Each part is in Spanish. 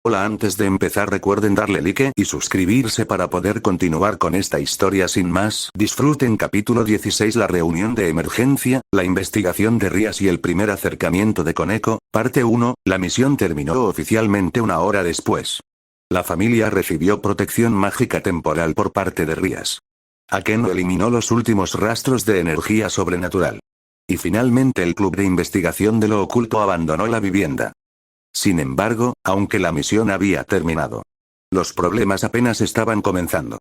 Hola, antes de empezar recuerden darle like y suscribirse para poder continuar con esta historia sin más. Disfruten capítulo 16, la reunión de emergencia, la investigación de Rías y el primer acercamiento de Koneko, parte 1, la misión terminó oficialmente una hora después. La familia recibió protección mágica temporal por parte de Rías. Akeno eliminó los últimos rastros de energía sobrenatural. Y finalmente el club de investigación de lo oculto abandonó la vivienda. Sin embargo, aunque la misión había terminado, los problemas apenas estaban comenzando.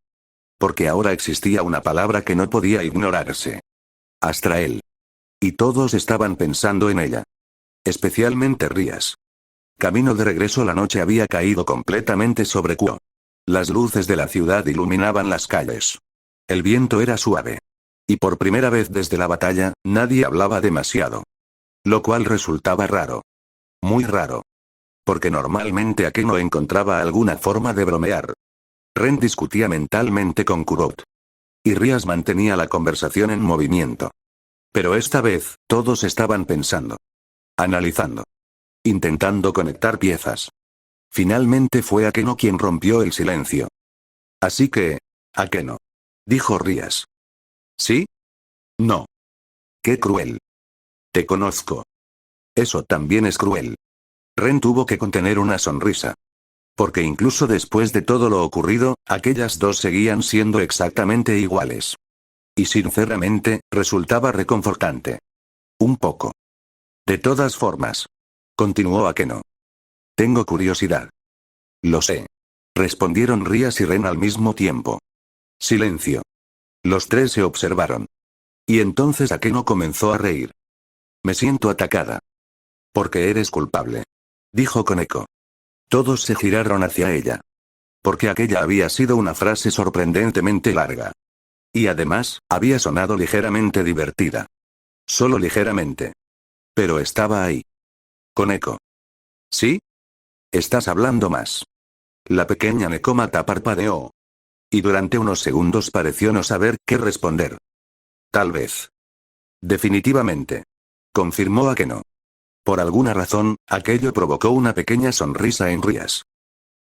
Porque ahora existía una palabra que no podía ignorarse. Astrael. Y todos estaban pensando en ella. Especialmente Rías. Camino de regreso, la noche había caído completamente sobre Kuo. Las luces de la ciudad iluminaban las calles. El viento era suave. Y por primera vez desde la batalla, nadie hablaba demasiado. Lo cual resultaba raro. Muy raro. Porque normalmente Akeno encontraba alguna forma de bromear. Ren discutía mentalmente con Kurot. Y Rías mantenía la conversación en movimiento. Pero esta vez, todos estaban pensando. Analizando. Intentando conectar piezas. Finalmente fue Akeno quien rompió el silencio. Así que... Akeno. Dijo Rías. ¿Sí? No. Qué cruel. Te conozco. Eso también es cruel. Ren tuvo que contener una sonrisa. Porque incluso después de todo lo ocurrido, aquellas dos seguían siendo exactamente iguales. Y sinceramente, resultaba reconfortante. Un poco. De todas formas. Continuó Akeno. Tengo curiosidad. Lo sé. Respondieron Rías y Ren al mismo tiempo. Silencio. Los tres se observaron. Y entonces Akeno comenzó a reír. Me siento atacada. Porque eres culpable. Dijo Koneko. Todos se giraron hacia ella. Porque aquella había sido una frase sorprendentemente larga. Y además, había sonado ligeramente divertida. Solo ligeramente. Pero estaba ahí. Koneko. ¿Sí? Estás hablando más. La pequeña Nekomata parpadeó. Y durante unos segundos pareció no saber qué responder. Tal vez. Definitivamente. Confirmó Akeno. Por alguna razón, aquello provocó una pequeña sonrisa en Rías.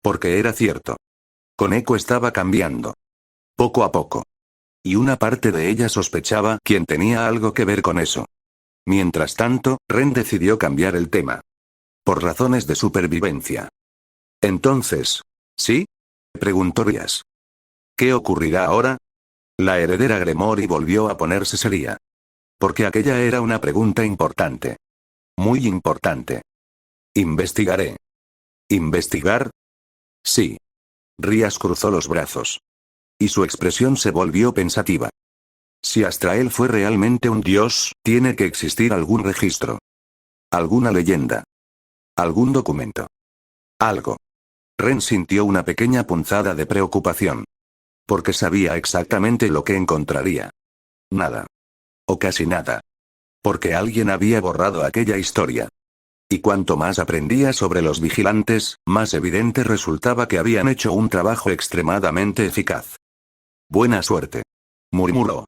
Porque era cierto. Koneko estaba cambiando. Poco a poco. Y una parte de ella sospechaba quién tenía algo que ver con eso. Mientras tanto, Ren decidió cambiar el tema. Por razones de supervivencia. Entonces, ¿sí? Preguntó Rías. ¿Qué ocurrirá ahora? La heredera Gremory volvió a ponerse seria. Porque aquella era una pregunta importante. Muy importante. Investigaré. ¿Investigar? Sí. Rías cruzó los brazos. Y su expresión se volvió pensativa. Si Astrael fue realmente un dios, tiene que existir algún registro. Alguna leyenda. Algún documento. Algo. Ren sintió una pequeña punzada de preocupación. Porque sabía exactamente lo que encontraría. Nada. O casi nada. Porque alguien había borrado aquella historia. Y cuanto más aprendía sobre los vigilantes, más evidente resultaba que habían hecho un trabajo extremadamente eficaz. Buena suerte. Murmuró.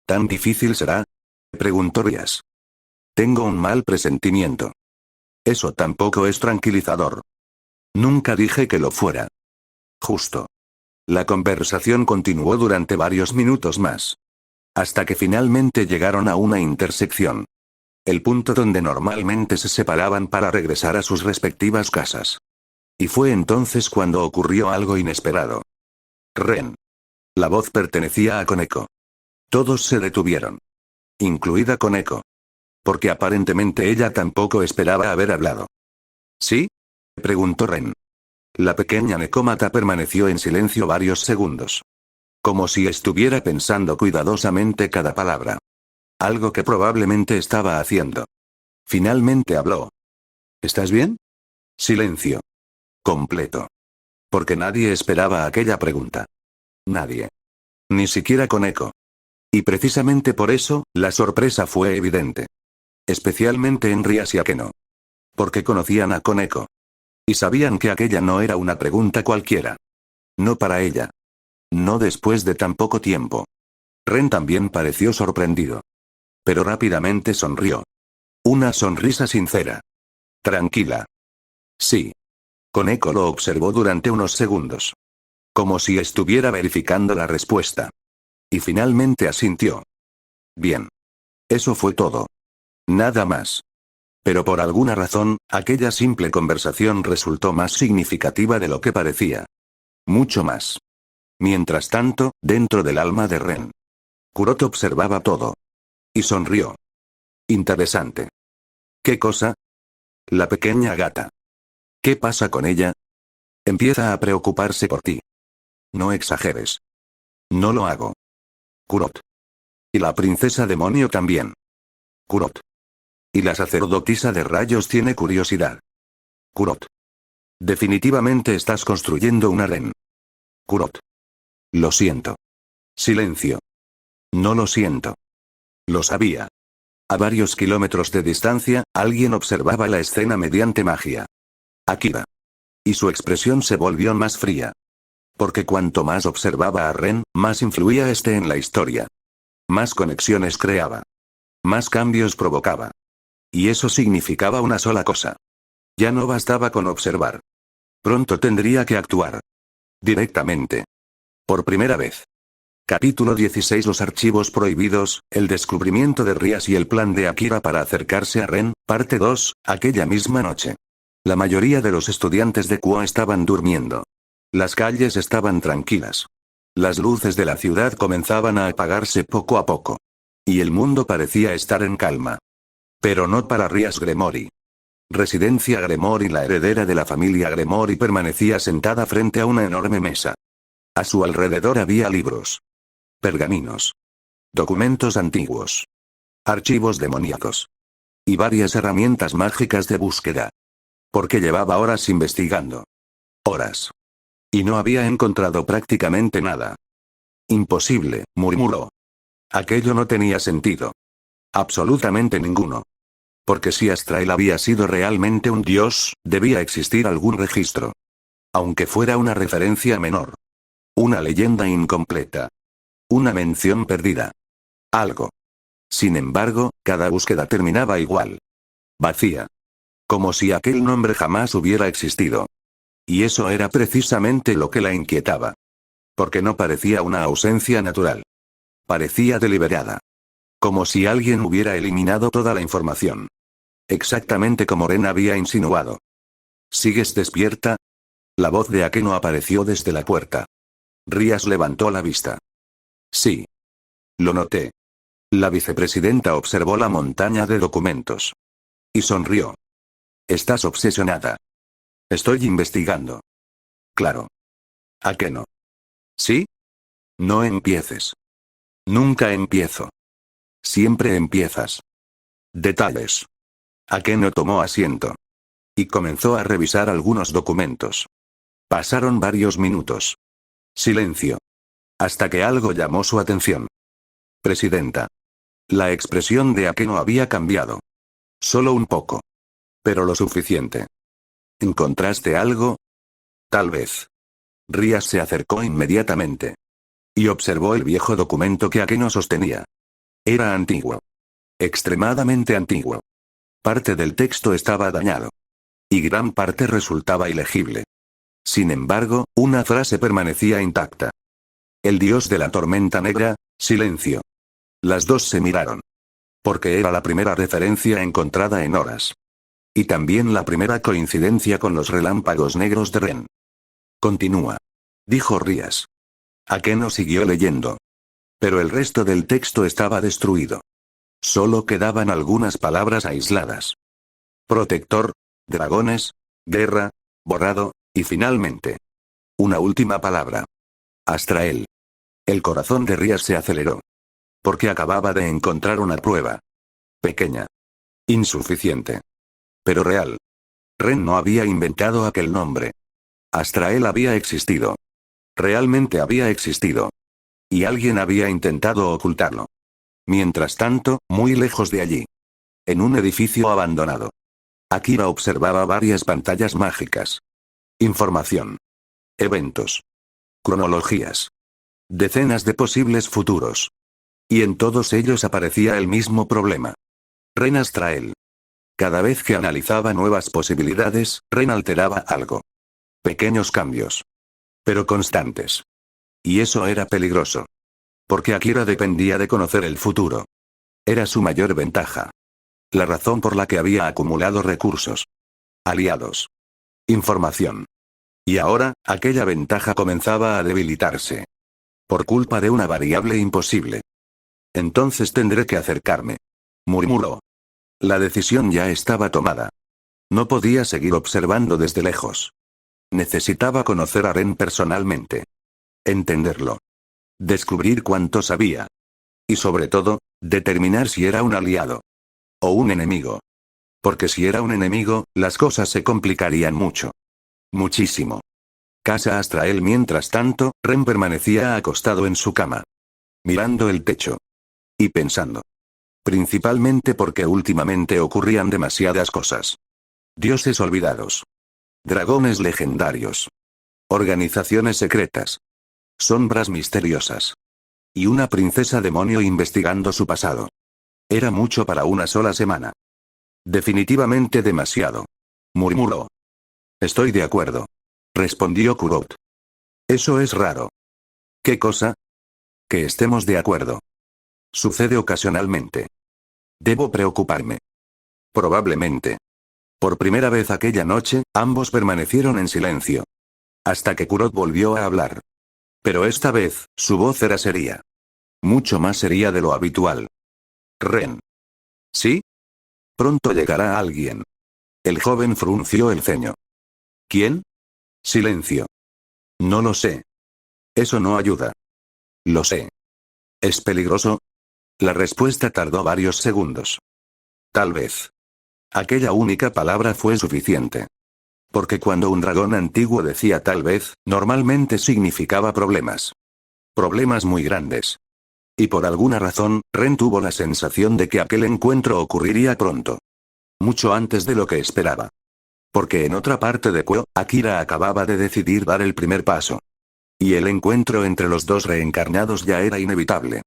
¿Tan difícil será? Preguntó Rías. Tengo un mal presentimiento. Eso tampoco es tranquilizador. Nunca dije que lo fuera. Justo. La conversación continuó durante varios minutos más. Hasta que finalmente llegaron a una intersección. El punto donde normalmente se separaban para regresar a sus respectivas casas. Y fue entonces cuando ocurrió algo inesperado. Ren. La voz pertenecía a Koneko. Todos se detuvieron. Incluida Koneko. Porque aparentemente ella tampoco esperaba haber hablado. ¿Sí? Preguntó Ren. La pequeña Nekomata permaneció en silencio varios segundos. Como si estuviera pensando cuidadosamente cada palabra. Algo que probablemente estaba haciendo. Finalmente habló. ¿Estás bien? Silencio. Completo. Porque nadie esperaba aquella pregunta. Nadie. Ni siquiera Koneko. Y precisamente por eso, la sorpresa fue evidente. Especialmente en Rías y Akeno. Porque conocían a Koneko. Y sabían que aquella no era una pregunta cualquiera. No para ella. No después de tan poco tiempo. Ren también pareció sorprendido. Pero rápidamente sonrió. Una sonrisa sincera. Tranquila. Sí. Koneko lo observó durante unos segundos. Como si estuviera verificando la respuesta. Y finalmente asintió. Bien. Eso fue todo. Nada más. Pero por alguna razón, aquella simple conversación resultó más significativa de lo que parecía. Mucho más. Mientras tanto, dentro del alma de Ren. Kuroto observaba todo. Y sonrió. Interesante. ¿Qué cosa? La pequeña gata. ¿Qué pasa con ella? Empieza a preocuparse por ti. No exageres. No lo hago. Kurot. Y la princesa demonio también. Kurot. Y la sacerdotisa de rayos tiene curiosidad. Kurot. Definitivamente estás construyendo un harén. Kurot. Lo siento. Silencio. No lo siento. Lo sabía. A varios kilómetros de distancia, alguien observaba la escena mediante magia. Akira. Y su expresión se volvió más fría. Porque cuanto más observaba a Ren, más influía este en la historia. Más conexiones creaba. Más cambios provocaba. Y eso significaba una sola cosa. Ya no bastaba con observar. Pronto tendría que actuar. Directamente. Por primera vez. Capítulo 16. Los archivos prohibidos, el descubrimiento de Rías y el plan de Akira para acercarse a Ren, parte 2, aquella misma noche. La mayoría de los estudiantes de Kuo estaban durmiendo. Las calles estaban tranquilas. Las luces de la ciudad comenzaban a apagarse poco a poco. Y el mundo parecía estar en calma. Pero no para Rías Gremory. Residencia Gremory, la heredera de la familia Gremory, permanecía sentada frente a una enorme mesa. A su alrededor había libros. Pergaminos. Documentos antiguos. Archivos demoníacos. Y varias herramientas mágicas de búsqueda. Porque llevaba horas investigando. Horas. Y no había encontrado prácticamente nada. Imposible, murmuró. Aquello no tenía sentido. Absolutamente ninguno. Porque si Astrael había sido realmente un dios, debía existir algún registro. Aunque fuera una referencia menor. Una leyenda incompleta. Una mención perdida. Algo. Sin embargo, cada búsqueda terminaba igual. Vacía. Como si aquel nombre jamás hubiera existido. Y eso era precisamente lo que la inquietaba. Porque no parecía una ausencia natural. Parecía deliberada. Como si alguien hubiera eliminado toda la información. Exactamente como Ren había insinuado. ¿Sigues despierta? La voz de Akeno apareció desde la puerta. Rías levantó la vista. Sí. Lo noté. La vicepresidenta observó la montaña de documentos. Y sonrió. Estás obsesionada. Estoy investigando. Claro. Akeno. ¿Sí? No empieces. Nunca empiezo. Siempre empiezas. Detalles. Akeno tomó asiento. Y comenzó a revisar algunos documentos. Pasaron varios minutos. Silencio. Hasta que algo llamó su atención. Presidenta. La expresión de Akeno había cambiado. Solo un poco. Pero lo suficiente. ¿Encontraste algo? Tal vez. Rías se acercó inmediatamente. Y observó el viejo documento que Akeno sostenía. Era antiguo. Extremadamente antiguo. Parte del texto estaba dañado. Y gran parte resultaba ilegible. Sin embargo, una frase permanecía intacta. El dios de la tormenta negra, silencio. Las dos se miraron. Porque era la primera referencia encontrada en horas. Y también la primera coincidencia con los relámpagos negros de Ren. Continúa. Dijo Rías. Akeno siguió leyendo. Pero el resto del texto estaba destruido. Solo quedaban algunas palabras aisladas. Protector, dragones, guerra, borrado, y finalmente. Una última palabra. Astrael. El corazón de Rías se aceleró. Porque acababa de encontrar una prueba. Pequeña. Insuficiente. Pero real. Ren no había inventado aquel nombre. Astrael había existido. Realmente había existido. Y alguien había intentado ocultarlo. Mientras tanto, muy lejos de allí. En un edificio abandonado. Akira observaba varias pantallas mágicas. Información. Eventos. Cronologías. Decenas de posibles futuros. Y en todos ellos aparecía el mismo problema. Ren Astrael. Cada vez que analizaba nuevas posibilidades, Ren alteraba algo. Pequeños cambios. Pero constantes. Y eso era peligroso. Porque Akira dependía de conocer el futuro. Era su mayor ventaja. La razón por la que había acumulado recursos. Aliados. Información. Y ahora, aquella ventaja comenzaba a debilitarse. Por culpa de una variable imposible. Entonces tendré que acercarme. Murmuró. La decisión ya estaba tomada. No podía seguir observando desde lejos. Necesitaba conocer a Ren personalmente. Entenderlo. Descubrir cuánto sabía. Y sobre todo, determinar si era un aliado. O un enemigo. Porque si era un enemigo, las cosas se complicarían mucho. Muchísimo. Casa Astrael. Mientras tanto, Ren permanecía acostado en su cama. Mirando el techo. Y pensando. Principalmente porque últimamente ocurrían demasiadas cosas. Dioses olvidados. Dragones legendarios. Organizaciones secretas. Sombras misteriosas. Y una princesa demonio investigando su pasado. Era mucho para una sola semana. Definitivamente demasiado. Murmuró. Estoy de acuerdo. Respondió Kurot. Eso es raro. ¿Qué cosa? Que estemos de acuerdo. Sucede ocasionalmente. ¿Debo preocuparme? Probablemente. Por primera vez aquella noche, ambos permanecieron en silencio. Hasta que Kurot volvió a hablar. Pero esta vez, su voz era seria. Mucho más seria de lo habitual. Ren. ¿Sí? Pronto llegará alguien. El joven frunció el ceño. ¿Quién? Silencio. No lo sé. Eso no ayuda. Lo sé. ¿Es peligroso? La respuesta tardó varios segundos. Tal vez. Aquella única palabra fue suficiente. Porque cuando un dragón antiguo decía tal vez, normalmente significaba problemas. Problemas muy grandes. Y por alguna razón, Ren tuvo la sensación de que aquel encuentro ocurriría pronto. Mucho antes de lo que esperaba. Porque en otra parte de Kuo, Akira acababa de decidir dar el primer paso. Y el encuentro entre los dos reencarnados ya era inevitable.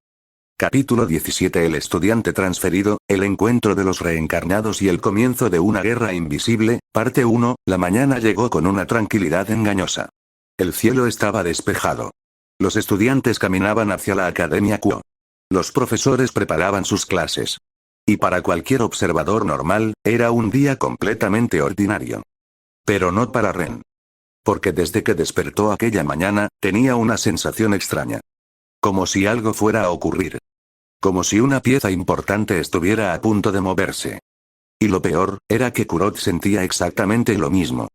Capítulo 17. El estudiante transferido, el encuentro de los reencarnados y el comienzo de una guerra invisible, parte 1. La mañana llegó con una tranquilidad engañosa. El cielo estaba despejado. Los estudiantes caminaban hacia la Academia Kuo. Los profesores preparaban sus clases. Y para cualquier observador normal, era un día completamente ordinario. Pero no para Ren. Porque desde que despertó aquella mañana, tenía una sensación extraña. Como si algo fuera a ocurrir. Como si una pieza importante estuviera a punto de moverse. Y lo peor, era que Kurot sentía exactamente lo mismo.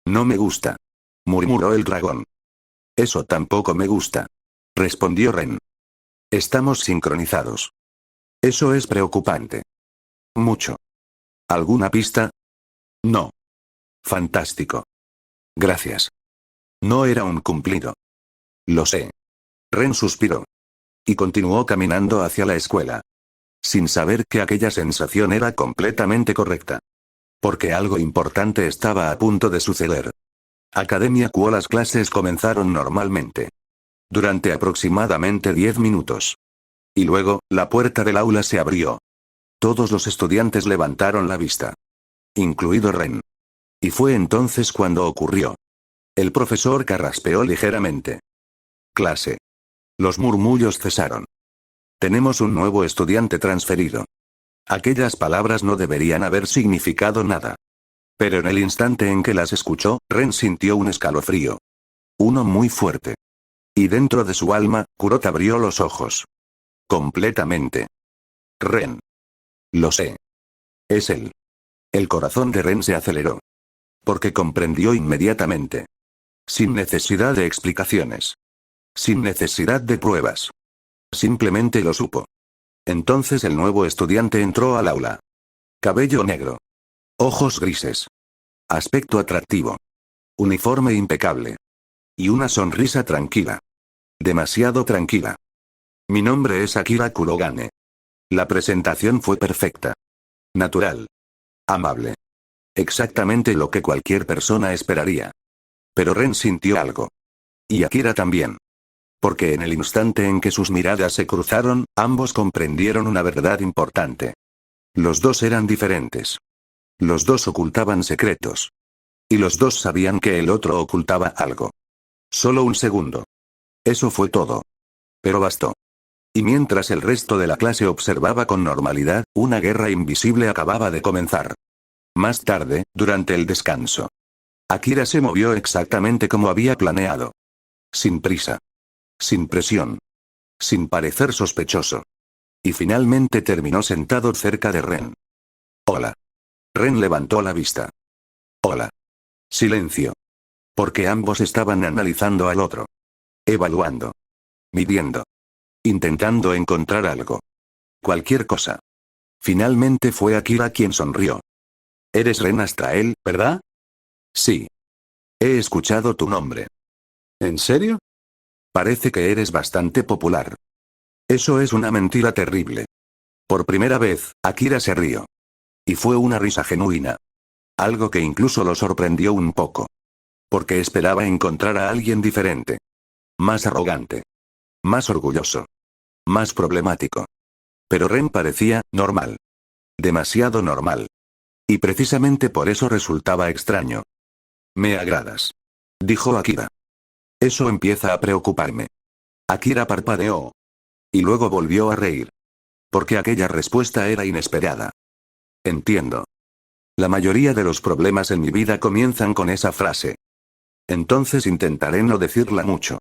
No me gusta. Murmuró el dragón. Eso tampoco me gusta. Respondió Ren. Estamos sincronizados. Eso es preocupante. Mucho. ¿Alguna pista? No. Fantástico. Gracias. No era un cumplido. Lo sé. Ren suspiró. Y continuó caminando hacia la escuela. Sin saber que aquella sensación era completamente correcta. Porque algo importante estaba a punto de suceder. Academia Kuo. Las clases comenzaron normalmente. Durante aproximadamente 10 minutos. Y luego, la puerta del aula se abrió. Todos los estudiantes levantaron la vista. Incluido Ren. Y fue entonces cuando ocurrió. El profesor carraspeó ligeramente. Clase. Los murmullos cesaron. Tenemos un nuevo estudiante transferido. Aquellas palabras no deberían haber significado nada. Pero en el instante en que las escuchó, Ren sintió un escalofrío. Uno muy fuerte. Y dentro de su alma, Kurot abrió los ojos. Completamente. Ren. Lo sé. Es él. El corazón de Ren se aceleró. Porque comprendió inmediatamente. Sin necesidad de explicaciones. Sin necesidad de pruebas. Simplemente lo supo. Entonces el nuevo estudiante entró al aula. Cabello negro. Ojos grises. Aspecto atractivo. Uniforme impecable. Y una sonrisa tranquila. Demasiado tranquila. Mi nombre es Akira Kurogane. La presentación fue perfecta. Natural. Amable. Exactamente lo que cualquier persona esperaría. Pero Ren sintió algo. Y Akira también. Porque en el instante en que sus miradas se cruzaron, ambos comprendieron una verdad importante. Los dos eran diferentes. Los dos ocultaban secretos. Y los dos sabían que el otro ocultaba algo. Solo un segundo. Eso fue todo. Pero bastó. Y mientras el resto de la clase observaba con normalidad, una guerra invisible acababa de comenzar. Más tarde, durante el descanso, Akira se movió exactamente como había planeado. Sin prisa. Sin presión. Sin parecer sospechoso. Y finalmente terminó sentado cerca de Ren. Hola. Ren levantó la vista. Hola. Silencio. Porque ambos estaban analizando al otro. Evaluando. Midiendo. Intentando encontrar algo. Cualquier cosa. Finalmente fue Akira quien sonrió. Eres Ren Astrael, ¿verdad? Sí. He escuchado tu nombre. ¿En serio? Parece que eres bastante popular. Eso es una mentira terrible. Por primera vez, Akira se rió. Y fue una risa genuina. Algo que incluso lo sorprendió un poco. Porque esperaba encontrar a alguien diferente. Más arrogante. Más orgulloso. Más problemático. Pero Ren parecía normal. Demasiado normal. Y precisamente por eso resultaba extraño. Me agradas. Dijo Akira. Eso empieza a preocuparme. Akira parpadeó. Y luego volvió a reír. Porque aquella respuesta era inesperada. Entiendo. La mayoría de los problemas en mi vida comienzan con esa frase. Entonces intentaré no decirla mucho.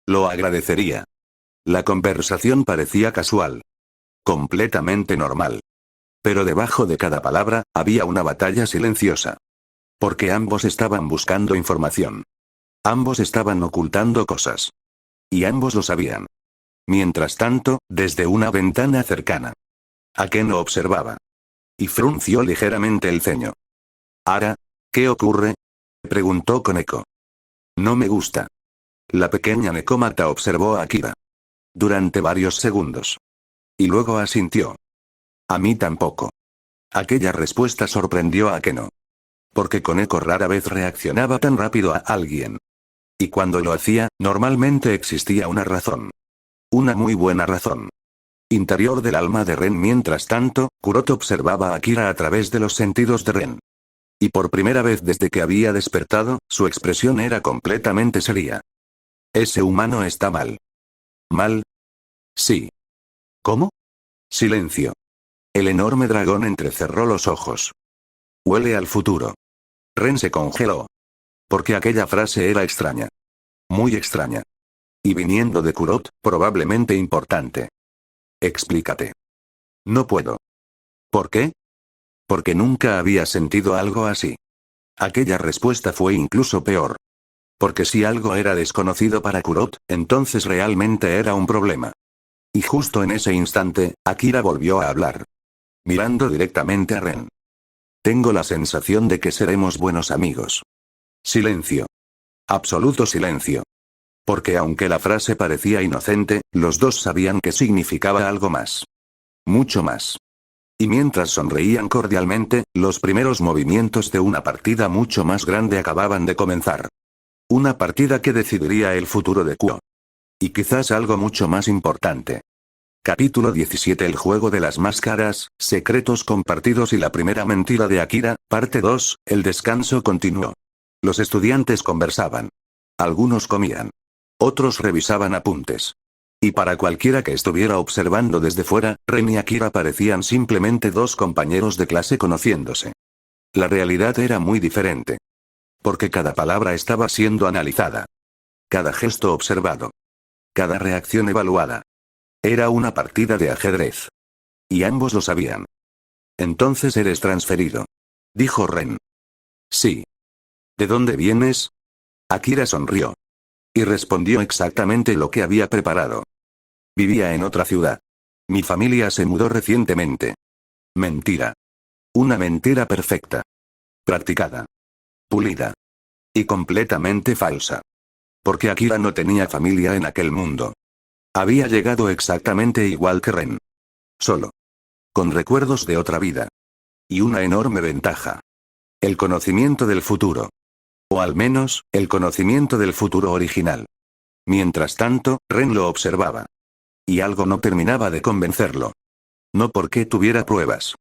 Lo agradecería. La conversación parecía casual. Completamente normal. Pero debajo de cada palabra, había una batalla silenciosa. Porque ambos estaban buscando información. Ambos estaban ocultando cosas. Y ambos lo sabían. Mientras tanto, desde una ventana cercana, Akeno observaba. Y frunció ligeramente el ceño. ¿Ara? ¿Qué ocurre? Preguntó con eco. No me gusta. La pequeña Nekomata observó a Akira. Durante varios segundos. Y luego asintió. A mí tampoco. Aquella respuesta sorprendió a Akeno. Porque Koneko rara vez reaccionaba tan rápido a alguien. Y cuando lo hacía, normalmente existía una razón. Una muy buena razón. Interior del alma de Ren. Mientras tanto, Kuroto observaba a Akira a través de los sentidos de Ren. Y por primera vez desde que había despertado, su expresión era completamente seria. Ese humano está mal. ¿Mal? Sí. ¿Cómo? Silencio. El enorme dragón entrecerró los ojos. Huele al futuro. Ren se congeló. Porque aquella frase era extraña. Muy extraña. Y viniendo de Kurot, probablemente importante. Explícate. No puedo. ¿Por qué? Porque nunca había sentido algo así. Aquella respuesta fue incluso peor. Porque si algo era desconocido para Kurot, entonces realmente era un problema. Y justo en ese instante, Akira volvió a hablar. Mirando directamente a Ren. Tengo la sensación de que seremos buenos amigos. Silencio. Absoluto silencio. Porque aunque la frase parecía inocente, los dos sabían que significaba algo más. Mucho más. Y mientras sonreían cordialmente, los primeros movimientos de una partida mucho más grande acababan de comenzar. Una partida que decidiría el futuro de Kuo. Y quizás algo mucho más importante. Capítulo 17. El juego de las máscaras, secretos compartidos y la primera mentira de Akira, parte 2, el descanso continuó. Los estudiantes conversaban. Algunos comían. Otros revisaban apuntes. Y para cualquiera que estuviera observando desde fuera, Ren y Akira parecían simplemente dos compañeros de clase conociéndose. La realidad era muy diferente. Porque cada palabra estaba siendo analizada. Cada gesto observado. Cada reacción evaluada. Era una partida de ajedrez. Y ambos lo sabían. Entonces eres transferido. Dijo Ren. Sí. ¿De dónde vienes? Akira sonrió. Y respondió exactamente lo que había preparado. Vivía en otra ciudad. Mi familia se mudó recientemente. Mentira. Una mentira perfecta. Practicada. Pulida. Y completamente falsa. Porque Akira no tenía familia en aquel mundo. Había llegado exactamente igual que Ren. Solo. Con recuerdos de otra vida. Y una enorme ventaja. El conocimiento del futuro. O al menos, el conocimiento del futuro original. Mientras tanto, Ren lo observaba. Y algo no terminaba de convencerlo. No porque tuviera pruebas.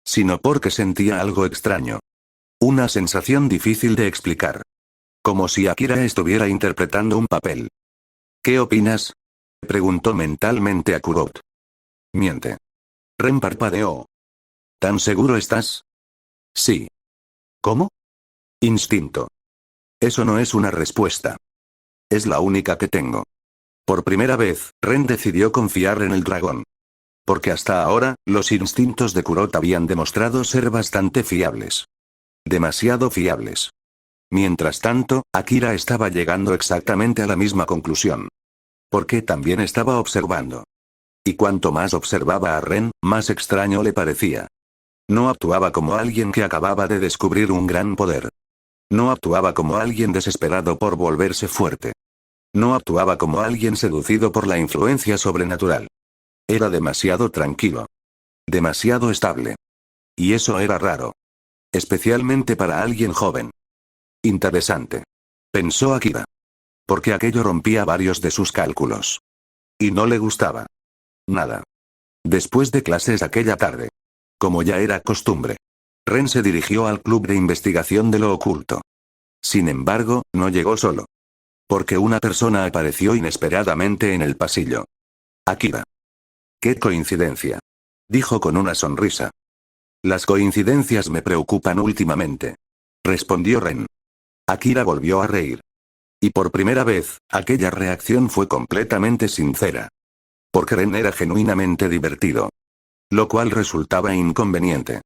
Sino porque sentía algo extraño. Una sensación difícil de explicar. Como si Akira estuviera interpretando un papel. ¿Qué opinas? Preguntó mentalmente a Kurot. Miente. Ren parpadeó. ¿Tan seguro estás? Sí. ¿Cómo? Instinto. Eso no es una respuesta. Es la única que tengo. Por primera vez, Ren decidió confiar en el dragón. Porque hasta ahora, los instintos de Kurot habían demostrado ser bastante fiables. Demasiado fiables. Mientras tanto, Akira estaba llegando exactamente a la misma conclusión. Porque también estaba observando. Y cuanto más observaba a Ren, más extraño le parecía. No actuaba como alguien que acababa de descubrir un gran poder. No actuaba como alguien desesperado por volverse fuerte. No actuaba como alguien seducido por la influencia sobrenatural. Era demasiado tranquilo. Demasiado estable. Y eso era raro. Especialmente para alguien joven. Interesante. Pensó Akira. Porque aquello rompía varios de sus cálculos. Y no le gustaba. Nada. Después de clases aquella tarde. Como ya era costumbre. Ren se dirigió al club de investigación de lo oculto. Sin embargo, no llegó solo. Porque una persona apareció inesperadamente en el pasillo. Akira. ¡Qué coincidencia! Dijo con una sonrisa. Las coincidencias me preocupan últimamente. Respondió Ren. Akira volvió a reír. Y por primera vez, aquella reacción fue completamente sincera. Porque Ren era genuinamente divertido. Lo cual resultaba inconveniente.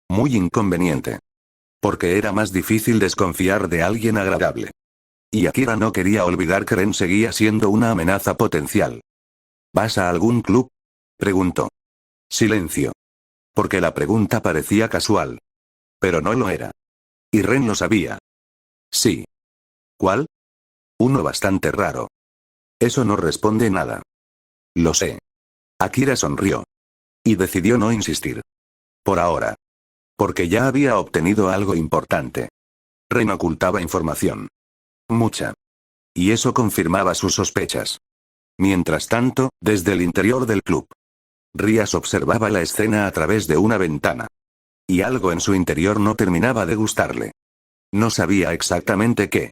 Muy inconveniente. Porque era más difícil desconfiar de alguien agradable. Y Akira no quería olvidar que Ren seguía siendo una amenaza potencial. ¿Vas a algún club? Preguntó. Silencio. Porque la pregunta parecía casual. Pero no lo era. Y Ren lo sabía. Sí. ¿Cuál? Uno bastante raro. Eso no responde nada. Lo sé. Akira sonrió. Y decidió no insistir. Por ahora. Porque ya había obtenido algo importante. Ren ocultaba información. Mucha. Y eso confirmaba sus sospechas. Mientras tanto, desde el interior del club. Rías observaba la escena a través de una ventana. Y algo en su interior no terminaba de gustarle. No sabía exactamente qué.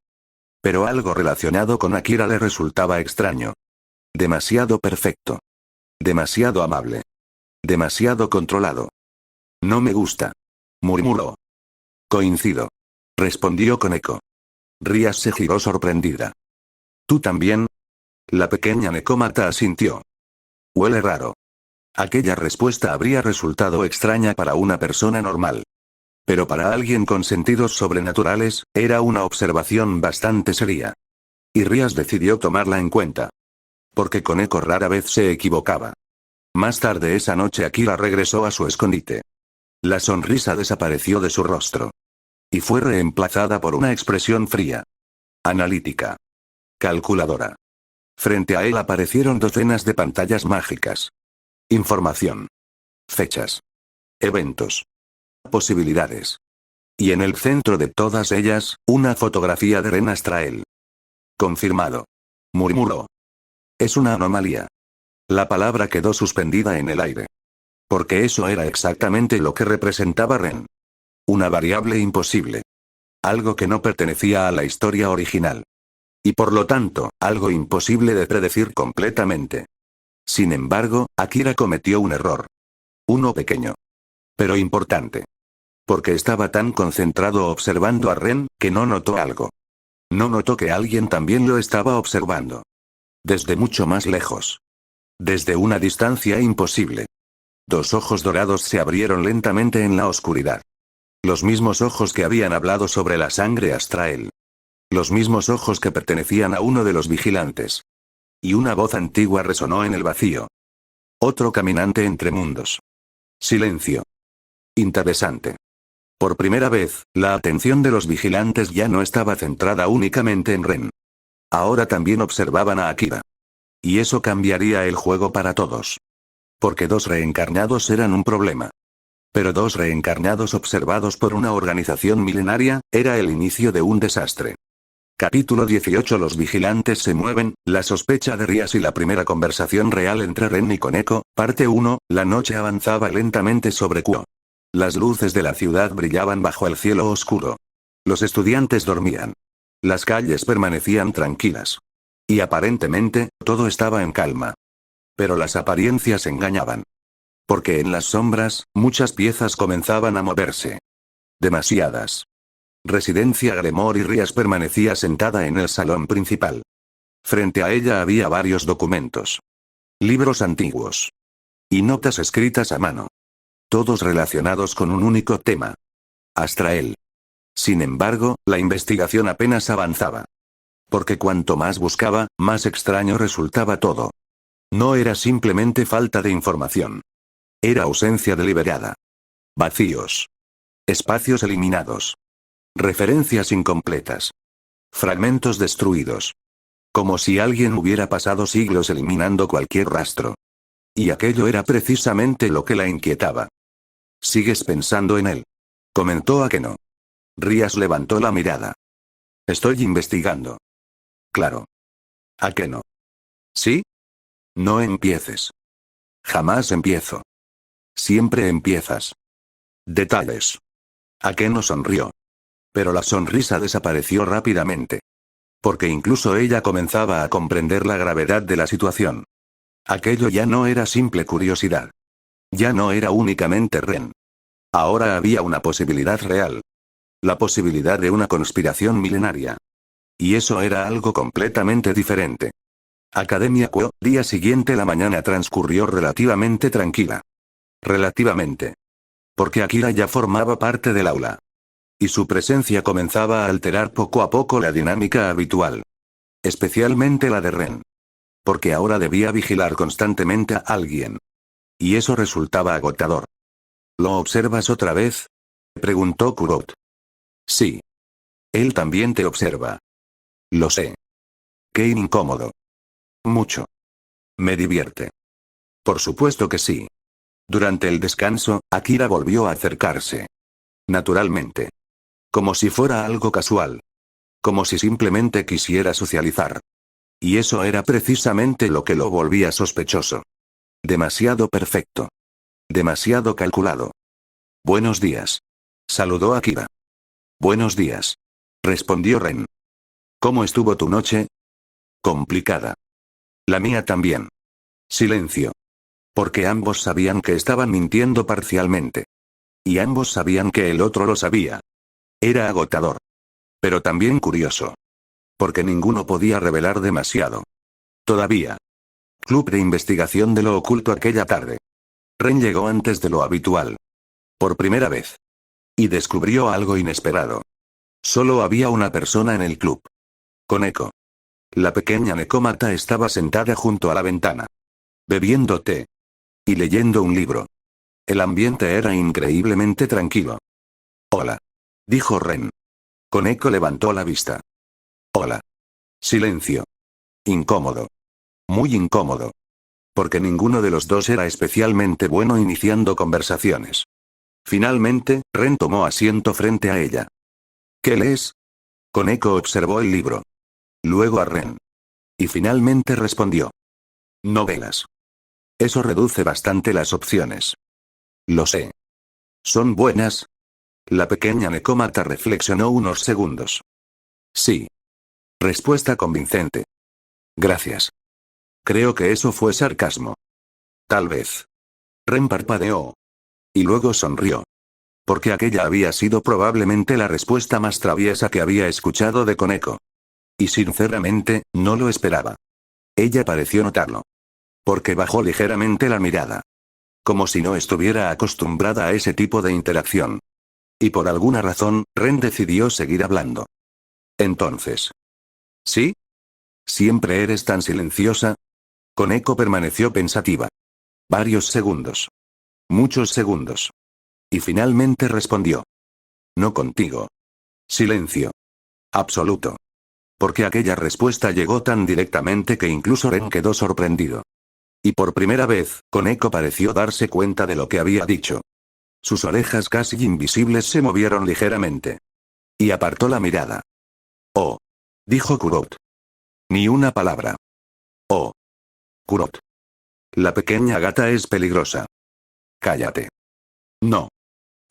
Pero algo relacionado con Akira le resultaba extraño. Demasiado perfecto. Demasiado amable. Demasiado controlado. No me gusta. Murmuró. Coincido. Respondió con eco. Rías se giró sorprendida. ¿Tú también? La pequeña Nekomata asintió. Huele raro. Aquella respuesta habría resultado extraña para una persona normal. Pero para alguien con sentidos sobrenaturales, era una observación bastante seria. Y Rías decidió tomarla en cuenta. Porque Koneko rara vez se equivocaba. Más tarde esa noche Akira regresó a su escondite. La sonrisa desapareció de su rostro. Y fue reemplazada por una expresión fría. Analítica. Calculadora. Frente a él aparecieron docenas de pantallas mágicas. Información. Fechas. Eventos. Posibilidades. Y en el centro de todas ellas, una fotografía de Ren Astrael. Confirmado. Murmuró. Es una anomalía. La palabra quedó suspendida en el aire. Porque eso era exactamente lo que representaba Ren. Una variable imposible. Algo que no pertenecía a la historia original. Y por lo tanto, algo imposible de predecir completamente. Sin embargo, Akira cometió un error. Uno pequeño. Pero importante. Porque estaba tan concentrado observando a Ren, que no notó algo. No notó que alguien también lo estaba observando. Desde mucho más lejos. Desde una distancia imposible. Dos ojos dorados se abrieron lentamente en la oscuridad. Los mismos ojos que habían hablado sobre la sangre Astrael. Los mismos ojos que pertenecían a uno de los vigilantes. Y una voz antigua resonó en el vacío. Otro caminante entre mundos. Silencio. Interesante. Por primera vez, la atención de los vigilantes ya no estaba centrada únicamente en Ren. Ahora también observaban a Akira. Y eso cambiaría el juego para todos. Porque dos reencarnados eran un problema. Pero dos reencarnados observados por una organización milenaria, era el inicio de un desastre. Capítulo 18. Los vigilantes se mueven, la sospecha de Rías y la primera conversación real entre Ren y Koneko, parte 1, la noche avanzaba lentamente sobre Kuo. Las luces de la ciudad brillaban bajo el cielo oscuro. Los estudiantes dormían. Las calles permanecían tranquilas. Y aparentemente, todo estaba en calma. Pero las apariencias engañaban. Porque en las sombras, muchas piezas comenzaban a moverse. Demasiadas. Residencia Gremor y Rías permanecía sentada en el salón principal. Frente a ella había varios documentos. Libros antiguos. Y notas escritas a mano. Todos relacionados con un único tema. Astrael. Sin embargo, la investigación apenas avanzaba. Porque cuanto más buscaba, más extraño resultaba todo. No era simplemente falta de información. Era ausencia deliberada. Vacíos. Espacios eliminados. Referencias incompletas. Fragmentos destruidos. Como si alguien hubiera pasado siglos eliminando cualquier rastro. Y aquello era precisamente lo que la inquietaba. ¿Sigues pensando en él? Comentó Akeno. Rías levantó la mirada. Estoy investigando. Claro. Akeno. ¿Sí? No empieces. Jamás empiezo. Siempre empiezas. Detalles. Akeno sonrió. Pero la sonrisa desapareció rápidamente. Porque incluso ella comenzaba a comprender la gravedad de la situación. Aquello ya no era simple curiosidad. Ya no era únicamente Ren. Ahora había una posibilidad real. La posibilidad de una conspiración milenaria. Y eso era algo completamente diferente. Academia Kuo, día siguiente la mañana transcurrió relativamente tranquila. Relativamente. Porque Akira ya formaba parte del aula. Y su presencia comenzaba a alterar poco a poco la dinámica habitual. Especialmente la de Ren. Porque ahora debía vigilar constantemente a alguien. Y eso resultaba agotador. ¿Lo observas otra vez? Preguntó Kurot. Sí. Él también te observa. Lo sé. Qué incómodo. Mucho. Me divierte. Por supuesto que sí. Durante el descanso, Akira volvió a acercarse. Naturalmente. Como si fuera algo casual. Como si simplemente quisiera socializar. Y eso era precisamente lo que lo volvía sospechoso. Demasiado perfecto. Demasiado calculado. Buenos días. Saludó Akira. Buenos días. Respondió Ren. ¿Cómo estuvo tu noche? Complicada. La mía también. Silencio. Porque ambos sabían que estaban mintiendo parcialmente. Y ambos sabían que el otro lo sabía. Era agotador. Pero también curioso. Porque ninguno podía revelar demasiado. Todavía. Club de investigación de lo oculto aquella tarde. Ren llegó antes de lo habitual. Por primera vez. Y descubrió algo inesperado. Solo había una persona en el club. Koneko. La pequeña Nekomata estaba sentada junto a la ventana. Bebiendo té. Y leyendo un libro. El ambiente era increíblemente tranquilo. Hola. Dijo Ren. Koneko levantó la vista. Hola. Silencio. Incómodo. Muy incómodo. Porque ninguno de los dos era especialmente bueno iniciando conversaciones. Finalmente, Ren tomó asiento frente a ella. ¿Qué lees? Koneko observó el libro. Luego a Ren. Y finalmente respondió. Novelas. Eso reduce bastante las opciones. Lo sé. ¿Son buenas? La pequeña Nekomata reflexionó unos segundos. Sí. Respuesta convincente. Gracias. Creo que eso fue sarcasmo. Tal vez. Ren parpadeó. Y luego sonrió. Porque aquella había sido probablemente la respuesta más traviesa que había escuchado de Koneko. Y sinceramente, no lo esperaba. Ella pareció notarlo. Porque bajó ligeramente la mirada. Como si no estuviera acostumbrada a ese tipo de interacción. Y por alguna razón, Ren decidió seguir hablando. Entonces. ¿Sí? ¿Siempre eres tan silenciosa? Koneko permaneció pensativa. Varios segundos. Muchos segundos. Y finalmente respondió. No contigo. Silencio. Absoluto. Porque aquella respuesta llegó tan directamente que incluso Ren quedó sorprendido. Y por primera vez, Koneko pareció darse cuenta de lo que había dicho. Sus orejas casi invisibles se movieron ligeramente. Y apartó la mirada. Oh. Dijo Kurot. Ni una palabra. Oh. Kurot. La pequeña gata es peligrosa. Cállate. No.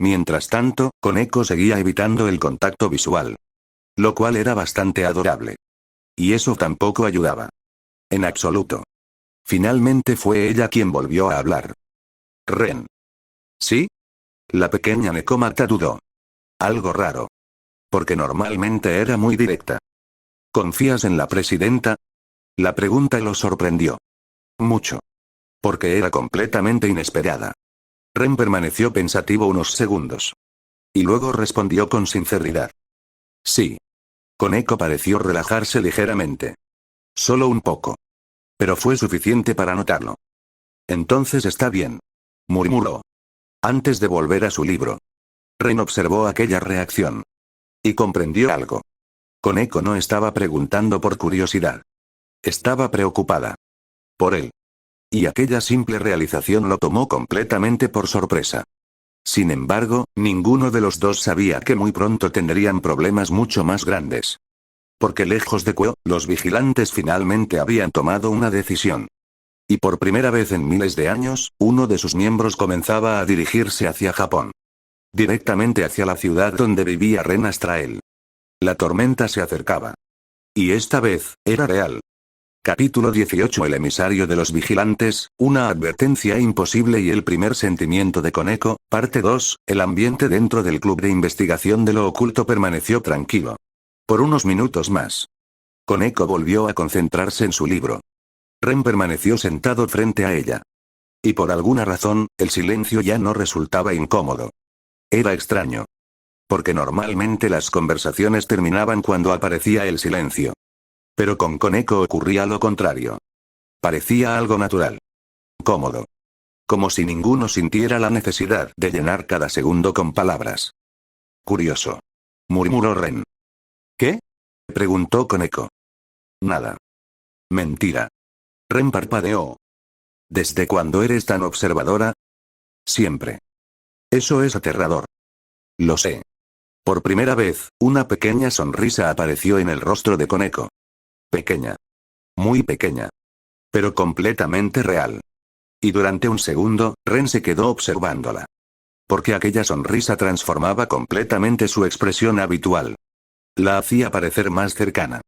Mientras tanto, Koneko seguía evitando el contacto visual. Lo cual era bastante adorable. Y eso tampoco ayudaba. En absoluto. Finalmente fue ella quien volvió a hablar. Ren. ¿Sí? La pequeña Nekomata dudó. Algo raro. Porque normalmente era muy directa. ¿Confías en la presidenta? La pregunta lo sorprendió. Mucho. Porque era completamente inesperada. Ren permaneció pensativo unos segundos. Y luego respondió con sinceridad. Sí. Koneko pareció relajarse ligeramente. Solo un poco. Pero fue suficiente para notarlo. Entonces está bien. Murmuró. Antes de volver a su libro. Ren observó aquella reacción. Y comprendió algo. Koneko no estaba preguntando por curiosidad. Estaba preocupada. Por él. Y aquella simple realización lo tomó completamente por sorpresa. Sin embargo, ninguno de los dos sabía que muy pronto tendrían problemas mucho más grandes. Porque lejos de Kuo, los vigilantes finalmente habían tomado una decisión. Y por primera vez en miles de años, uno de sus miembros comenzaba a dirigirse hacia Japón. Directamente hacia la ciudad donde vivía Ren Astrael. La tormenta se acercaba. Y esta vez, era real. Capítulo 18. El emisario de los vigilantes, una advertencia imposible y el primer sentimiento de Koneko, parte 2, el ambiente dentro del club de investigación de lo oculto permaneció tranquilo. Por unos minutos más. Koneko volvió a concentrarse en su libro. Ren permaneció sentado frente a ella. Y por alguna razón, el silencio ya no resultaba incómodo. Era extraño. Porque normalmente las conversaciones terminaban cuando aparecía el silencio. Pero con Koneko ocurría lo contrario. Parecía algo natural. Cómodo. Como si ninguno sintiera la necesidad de llenar cada segundo con palabras. Curioso. Murmuró Ren. ¿Qué? Preguntó Koneko. Nada. Mentira. Ren parpadeó. ¿Desde cuándo eres tan observadora? Siempre. Eso es aterrador. Lo sé. Por primera vez, una pequeña sonrisa apareció en el rostro de Koneko. Pequeña. Muy pequeña. Pero completamente real. Y durante un segundo, Ren se quedó observándola. Porque aquella sonrisa transformaba completamente su expresión habitual. La hacía parecer más cercana.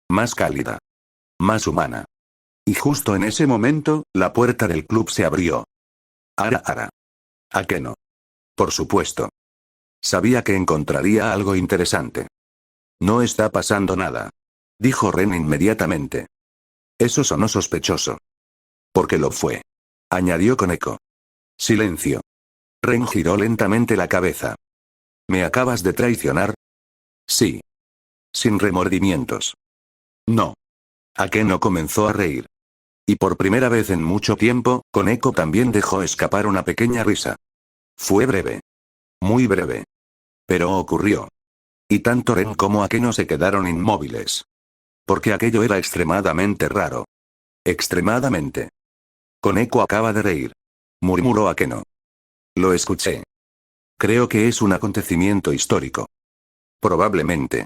Más cálida. Más humana. Y justo en ese momento, la puerta del club se abrió. Ara. ¿A qué no? Por supuesto. Sabía que encontraría algo interesante. No está pasando nada. Dijo Ren inmediatamente. Eso sonó sospechoso. Porque lo fue. Añadió Koneko. Silencio. Ren giró lentamente la cabeza. ¿Me acabas de traicionar? Sí. Sin remordimientos. No. Akeno comenzó a reír. Y por primera vez en mucho tiempo, Koneko también dejó escapar una pequeña risa. Fue breve. Muy breve. Pero ocurrió. Y tanto Ren como Akeno se quedaron inmóviles. Porque aquello era extremadamente raro. Extremadamente. Koneko acaba de reír. Murmuró Akeno. Lo escuché. Creo que es un acontecimiento histórico. Probablemente.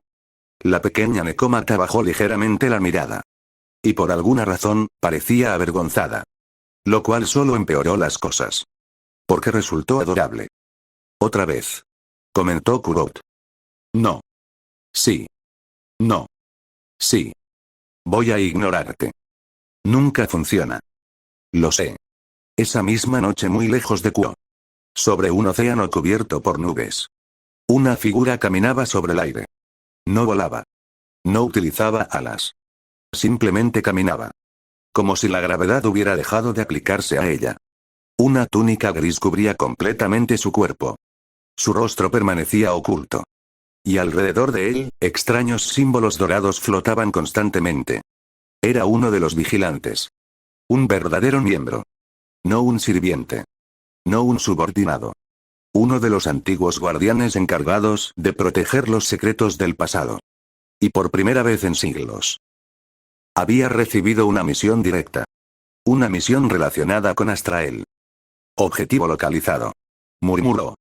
La pequeña Nekomata bajó ligeramente la mirada. Y por alguna razón, parecía avergonzada. Lo cual solo empeoró las cosas. Porque resultó adorable. Otra vez. Comentó Kurot. No. Sí. No. Sí. Voy a ignorarte. Nunca funciona. Lo sé. Esa misma noche muy lejos de Kuo. Sobre un océano cubierto por nubes. Una figura caminaba sobre el aire. No volaba. No utilizaba alas. Simplemente caminaba. Como si la gravedad hubiera dejado de aplicarse a ella. Una túnica gris cubría completamente su cuerpo. Su rostro permanecía oculto. Y alrededor de él, extraños símbolos dorados flotaban constantemente. Era uno de los vigilantes. Un verdadero miembro. No un sirviente. No un subordinado. Uno de los antiguos guardianes encargados de proteger los secretos del pasado. Y por primera vez en siglos. Había recibido una misión directa. Una misión relacionada con Astrael. Objetivo localizado. Murmuró.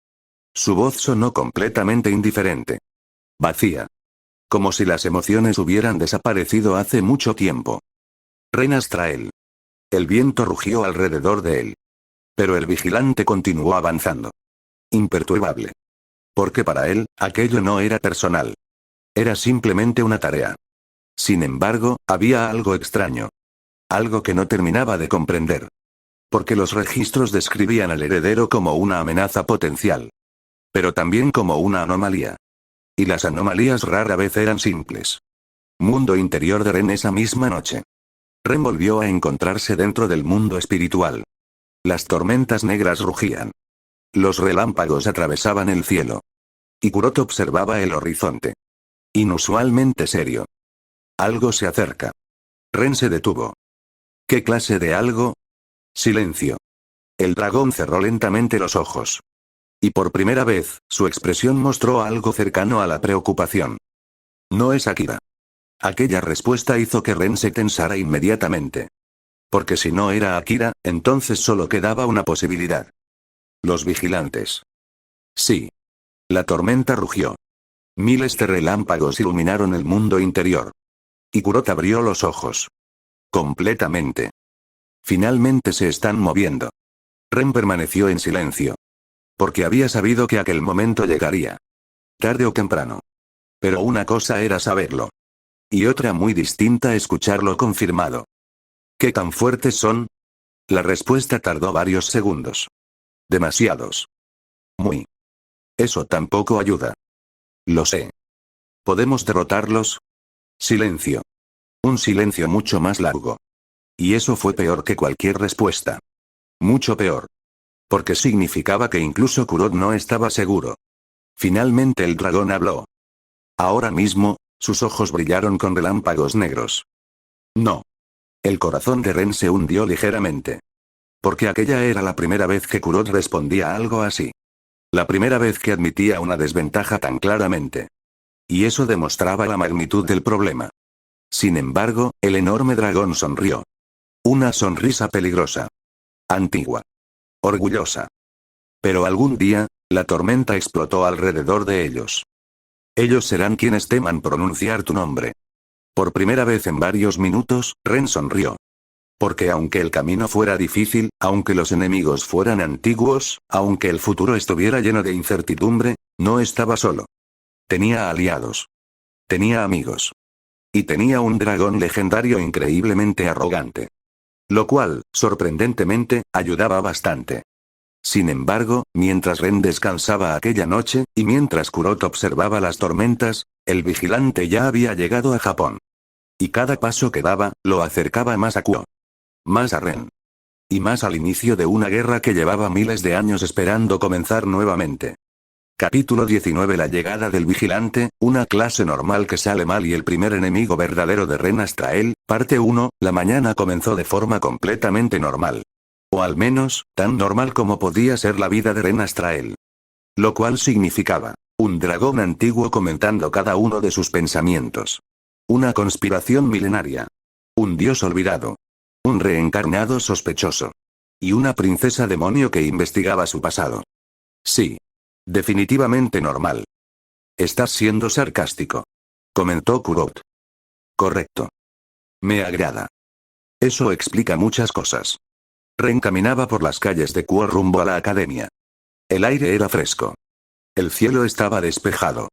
Su voz sonó completamente indiferente. Vacía. Como si las emociones hubieran desaparecido hace mucho tiempo. Ren Astrael. El viento rugió alrededor de él. Pero el vigilante continuó avanzando. Imperturbable. Porque para él, aquello no era personal. Era simplemente una tarea. Sin embargo, había algo extraño. Algo que no terminaba de comprender. Porque los registros describían al heredero como una amenaza potencial. Pero también como una anomalía. Y las anomalías rara vez eran simples. Mundo interior de Ren esa misma noche. Ren volvió a encontrarse dentro del mundo espiritual. Las tormentas negras rugían. Los relámpagos atravesaban el cielo. Y Kurot observaba el horizonte. Inusualmente serio. Algo se acerca. Ren se detuvo. ¿Qué clase de algo? Silencio. El dragón cerró lentamente los ojos. Y por primera vez, su expresión mostró algo cercano a la preocupación. No es Akira. Aquella respuesta hizo que Ren se tensara inmediatamente. Porque si no era Akira, entonces solo quedaba una posibilidad. Los vigilantes. Sí. La tormenta rugió. Miles de relámpagos iluminaron el mundo interior. Y Kurot abrió los ojos. Completamente. Finalmente se están moviendo. Ren permaneció en silencio. Porque había sabido que aquel momento llegaría. Tarde o temprano. Pero una cosa era saberlo. Y otra muy distinta escucharlo confirmado. ¿Qué tan fuertes son? La respuesta tardó varios segundos. Demasiados. Muy. Eso tampoco ayuda. Lo sé. ¿Podemos derrotarlos? Silencio. Un silencio mucho más largo. Y eso fue peor que cualquier respuesta. Mucho peor. Porque significaba que incluso Kurot no estaba seguro. Finalmente el dragón habló. Ahora mismo, sus ojos brillaron con relámpagos negros. No. El corazón de Ren se hundió ligeramente. Porque aquella era la primera vez que Kurot respondía a algo así. La primera vez que admitía una desventaja tan claramente. Y eso demostraba la magnitud del problema. Sin embargo, el enorme dragón sonrió. Una sonrisa peligrosa. Antigua. Orgullosa. Pero algún día, la tormenta explotó alrededor de ellos. Ellos serán quienes teman pronunciar tu nombre. Por primera vez en varios minutos, Ren sonrió. Porque aunque el camino fuera difícil, aunque los enemigos fueran antiguos, aunque el futuro estuviera lleno de incertidumbre, no estaba solo. Tenía aliados. Tenía amigos. Y tenía un dragón legendario increíblemente arrogante. Lo cual, sorprendentemente, ayudaba bastante. Sin embargo, mientras Ren descansaba aquella noche, y mientras Kurot observaba las tormentas, el vigilante ya había llegado a Japón. Y cada paso que daba, lo acercaba más a Kuo. Más a Ren. Y más al inicio de una guerra que llevaba miles de años esperando comenzar nuevamente. Capítulo 19. La llegada del vigilante, una clase normal que sale mal y el primer enemigo verdadero de Ren Astrael, parte 1, la mañana comenzó de forma completamente normal. O al menos, tan normal como podía ser la vida de Ren Astrael. Lo cual significaba, un dragón antiguo comentando cada uno de sus pensamientos. Una conspiración milenaria. Un dios olvidado. Un reencarnado sospechoso. Y una princesa demonio que investigaba su pasado. Sí. Definitivamente normal. Estás siendo sarcástico. Comentó Kurot. Correcto. Me agrada. Eso explica muchas cosas. Ren caminaba por las calles de Kuo rumbo a la academia. El aire era fresco. El cielo estaba despejado.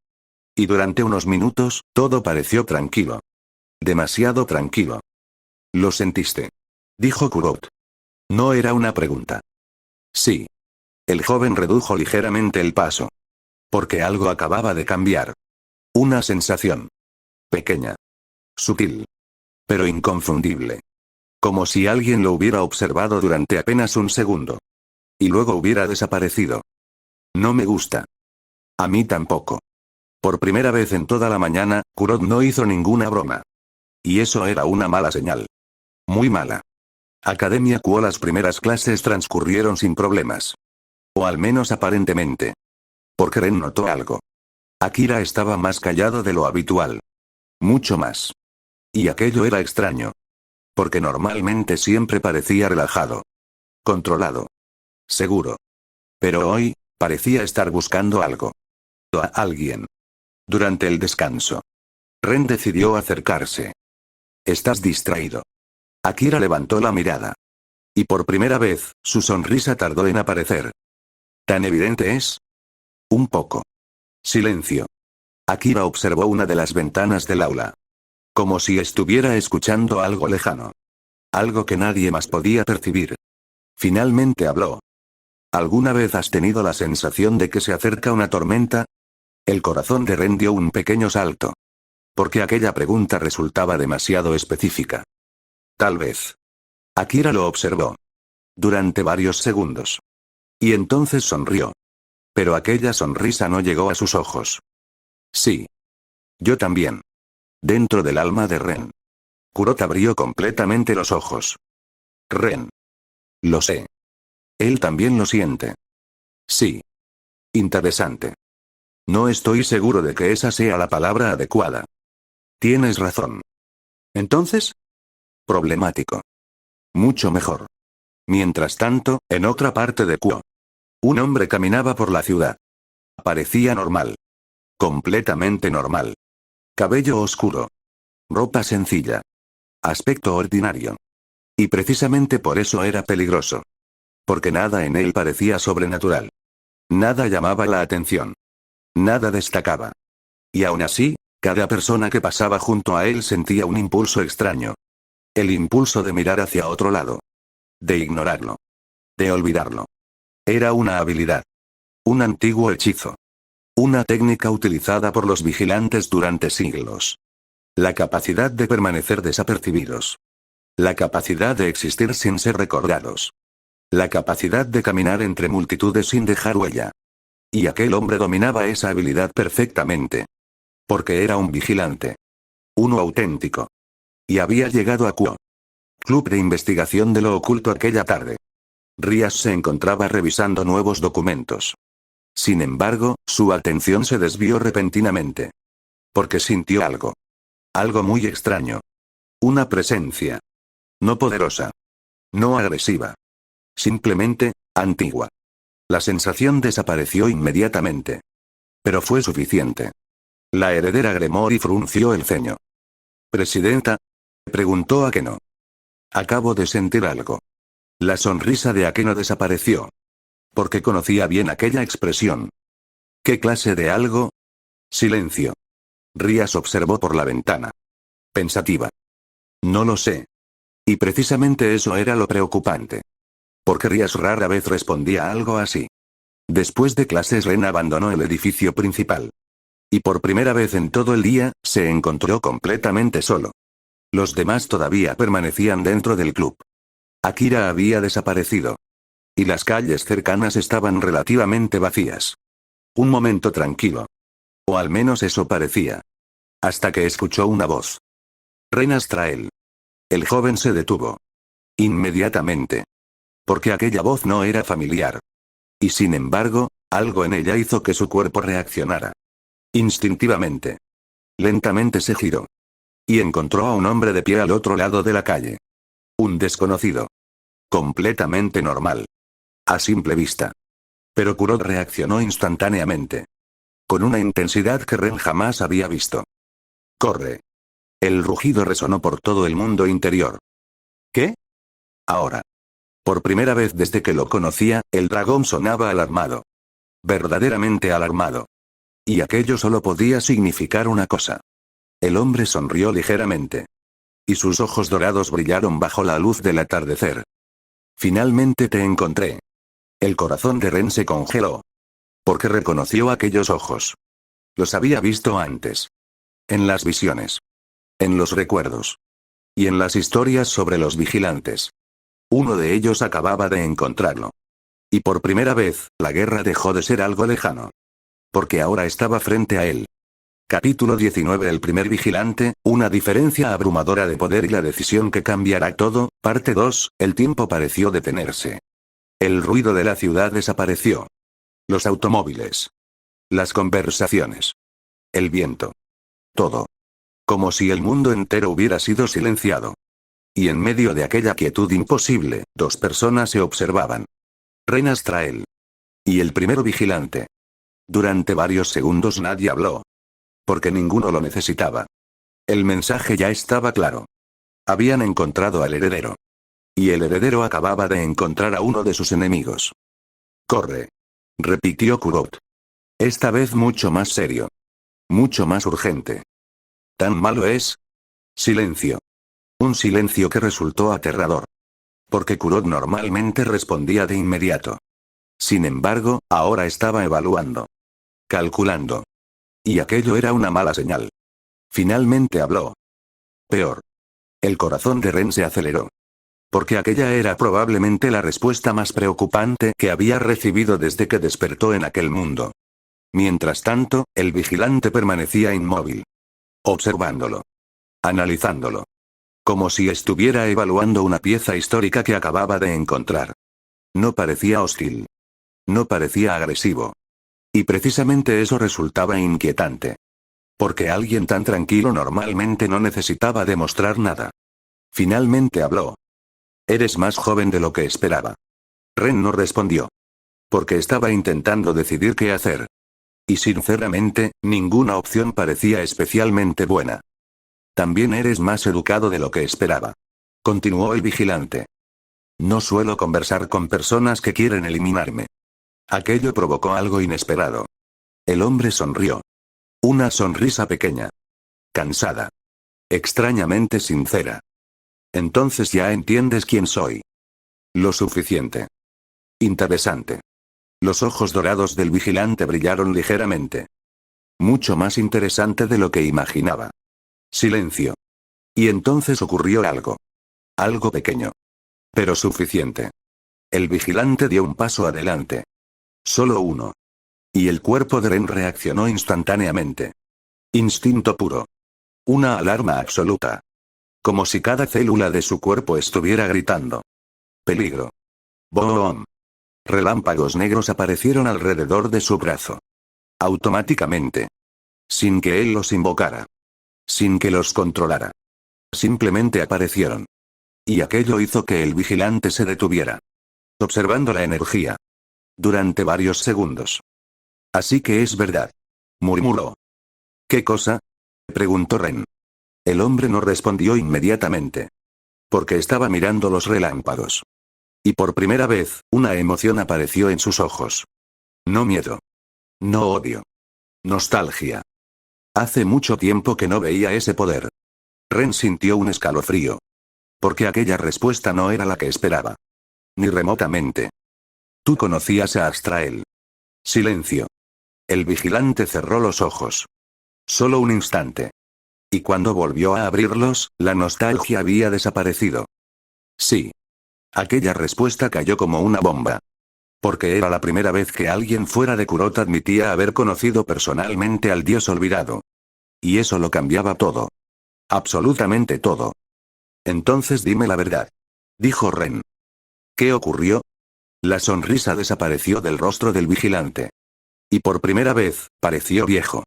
Y durante unos minutos, todo pareció tranquilo. Demasiado tranquilo. ¿Lo sentiste? Dijo Kurot. No era una pregunta. Sí. El joven redujo ligeramente el paso. Porque algo acababa de cambiar. Una sensación. Pequeña. Sutil. Pero inconfundible. Como si alguien lo hubiera observado durante apenas un segundo. Y luego hubiera desaparecido. No me gusta. A mí tampoco. Por primera vez en toda la mañana, Kurot no hizo ninguna broma. Y eso era una mala señal. Muy mala. Academia Kuo. Las primeras clases transcurrieron sin problemas. O al menos aparentemente. Porque Ren notó algo. Akira estaba más callado de lo habitual. Mucho más. Y aquello era extraño. Porque normalmente siempre parecía relajado. Controlado. Seguro. Pero hoy, parecía estar buscando algo. A alguien. Durante el descanso. Ren decidió acercarse. Estás distraído. Akira levantó la mirada. Y por primera vez, su sonrisa tardó en aparecer. ¿Tan evidente es? Un poco. Silencio. Akira observó una de las ventanas del aula. Como si estuviera escuchando algo lejano. Algo que nadie más podía percibir. Finalmente habló. ¿Alguna vez has tenido la sensación de que se acerca una tormenta? El corazón de Ren dio un pequeño salto. Porque aquella pregunta resultaba demasiado específica. Tal vez. Akira lo observó. Durante varios segundos. Y entonces sonrió. Pero aquella sonrisa no llegó a sus ojos. Sí. Yo también. Dentro del alma de Ren. Kurota abrió completamente los ojos. Ren. Lo sé. Él también lo siente. Sí. Interesante. No estoy seguro de que esa sea la palabra adecuada. Tienes razón. ¿Entonces? Problemático. Mucho mejor. Mientras tanto, en otra parte de Kuo. Un hombre caminaba por la ciudad. Parecía normal. Completamente normal. Cabello oscuro. Ropa sencilla. Aspecto ordinario. Y precisamente por eso era peligroso. Porque nada en él parecía sobrenatural. Nada llamaba la atención. Nada destacaba. Y aún así, cada persona que pasaba junto a él sentía un impulso extraño. El impulso de mirar hacia otro lado. De ignorarlo. De olvidarlo. Era una habilidad. Un antiguo hechizo. Una técnica utilizada por los vigilantes durante siglos. La capacidad de permanecer desapercibidos. La capacidad de existir sin ser recordados. La capacidad de caminar entre multitudes sin dejar huella. Y aquel hombre dominaba esa habilidad perfectamente. Porque era un vigilante. Uno auténtico. Y había llegado a Kuo. Club de investigación de lo oculto aquella tarde. Rías se encontraba revisando nuevos documentos. Sin embargo, su atención se desvió repentinamente. Porque sintió algo. Algo muy extraño. Una presencia. No poderosa. No agresiva. Simplemente, antigua. La sensación desapareció inmediatamente. Pero fue suficiente. La heredera Gremory frunció el ceño. ¿Presidenta? Preguntó Akeno. Acabo de sentir algo. La sonrisa de Akeno desapareció. Porque conocía bien aquella expresión. ¿Qué clase de algo? Silencio. Rías observó por la ventana. Pensativa. No lo sé. Y precisamente eso era lo preocupante. Porque Rías rara vez respondía algo así. Después de clases Ren abandonó el edificio principal. Y por primera vez en todo el día, se encontró completamente solo. Los demás todavía permanecían dentro del club. Akira había desaparecido. Y las calles cercanas estaban relativamente vacías. Un momento tranquilo. O al menos eso parecía. Hasta que escuchó una voz. Ren Astrael. El joven se detuvo. Inmediatamente. Porque aquella voz no era familiar. Y sin embargo, algo en ella hizo que su cuerpo reaccionara. Instintivamente. Lentamente se giró. Y encontró a un hombre de pie al otro lado de la calle. Un desconocido. Completamente normal. A simple vista. Pero Kurot reaccionó instantáneamente. Con una intensidad que Ren jamás había visto. ¡Corre! El rugido resonó por todo el mundo interior. ¿Qué? Ahora. Por primera vez desde que lo conocía, el dragón sonaba alarmado. Verdaderamente alarmado. Y aquello solo podía significar una cosa. El hombre sonrió ligeramente. Y sus ojos dorados brillaron bajo la luz del atardecer. Finalmente te encontré. El corazón de Ren se congeló. Porque reconoció aquellos ojos. Los había visto antes. En las visiones. En los recuerdos. Y en las historias sobre los vigilantes. Uno de ellos acababa de encontrarlo. Y por primera vez, la guerra dejó de ser algo lejano. Porque ahora estaba frente a él. Capítulo 19. El primer vigilante, una diferencia abrumadora de poder y la decisión que cambiará todo, parte 2, el tiempo pareció detenerse. El ruido de la ciudad desapareció. Los automóviles. Las conversaciones. El viento. Todo. Como si el mundo entero hubiera sido silenciado. Y en medio de aquella quietud imposible, dos personas se observaban. Ren Astrael. Y el primero vigilante. Durante varios segundos nadie habló. Porque ninguno lo necesitaba. El mensaje ya estaba claro. Habían encontrado al heredero. Y el heredero acababa de encontrar a uno de sus enemigos. Corre. Repitió Kurot. Esta vez mucho más serio. Mucho más urgente. ¿Tan malo es? Silencio. Un silencio que resultó aterrador. Porque Kurot normalmente respondía de inmediato. Sin embargo, ahora estaba evaluando. Calculando. Y aquello era una mala señal. Finalmente habló. Peor. El corazón de Ren se aceleró. Porque aquella era probablemente la respuesta más preocupante que había recibido desde que despertó en aquel mundo. Mientras tanto, el vigilante permanecía inmóvil. Observándolo. Analizándolo. Como si estuviera evaluando una pieza histórica que acababa de encontrar. No parecía hostil. No parecía agresivo. Y precisamente eso resultaba inquietante. Porque alguien tan tranquilo normalmente no necesitaba demostrar nada. Finalmente habló. Eres más joven de lo que esperaba. Ren no respondió. Porque estaba intentando decidir qué hacer. Y sinceramente, ninguna opción parecía especialmente buena. También eres más educado de lo que esperaba. Continuó el vigilante. No suelo conversar con personas que quieren eliminarme. Aquello provocó algo inesperado. El hombre sonrió. Una sonrisa pequeña. Cansada. Extrañamente sincera. Entonces ya entiendes quién soy. Lo suficiente. Interesante. Los ojos dorados del vigilante brillaron ligeramente. Mucho más interesante de lo que imaginaba. Silencio. Y entonces ocurrió algo. Algo pequeño. Pero suficiente. El vigilante dio un paso adelante. Solo uno. Y el cuerpo de Ren reaccionó instantáneamente. Instinto puro. Una alarma absoluta. Como si cada célula de su cuerpo estuviera gritando. Peligro. ¡Boom! Relámpagos negros aparecieron alrededor de su brazo. Automáticamente. Sin que él los invocara. Sin que los controlara. Simplemente aparecieron. Y aquello hizo que el vigilante se detuviera. Observando la energía. Durante varios segundos. Así que es verdad. Murmuró. ¿Qué cosa? Preguntó Ren. El hombre no respondió inmediatamente. Porque estaba mirando los relámpagos. Y por primera vez, una emoción apareció en sus ojos. No miedo. No odio. Nostalgia. Hace mucho tiempo que no veía ese poder. Ren sintió un escalofrío. Porque aquella respuesta no era la que esperaba. Ni remotamente. Tú conocías a Astrael. Silencio. El vigilante cerró los ojos. Solo un instante. Y cuando volvió a abrirlos, la nostalgia había desaparecido. Sí. Aquella respuesta cayó como una bomba. Porque era la primera vez que alguien fuera de Kurot admitía haber conocido personalmente al dios olvidado. Y eso lo cambiaba todo. Absolutamente todo. Entonces dime la verdad. Dijo Ren. ¿Qué ocurrió? La sonrisa desapareció del rostro del vigilante. Y por primera vez, pareció viejo.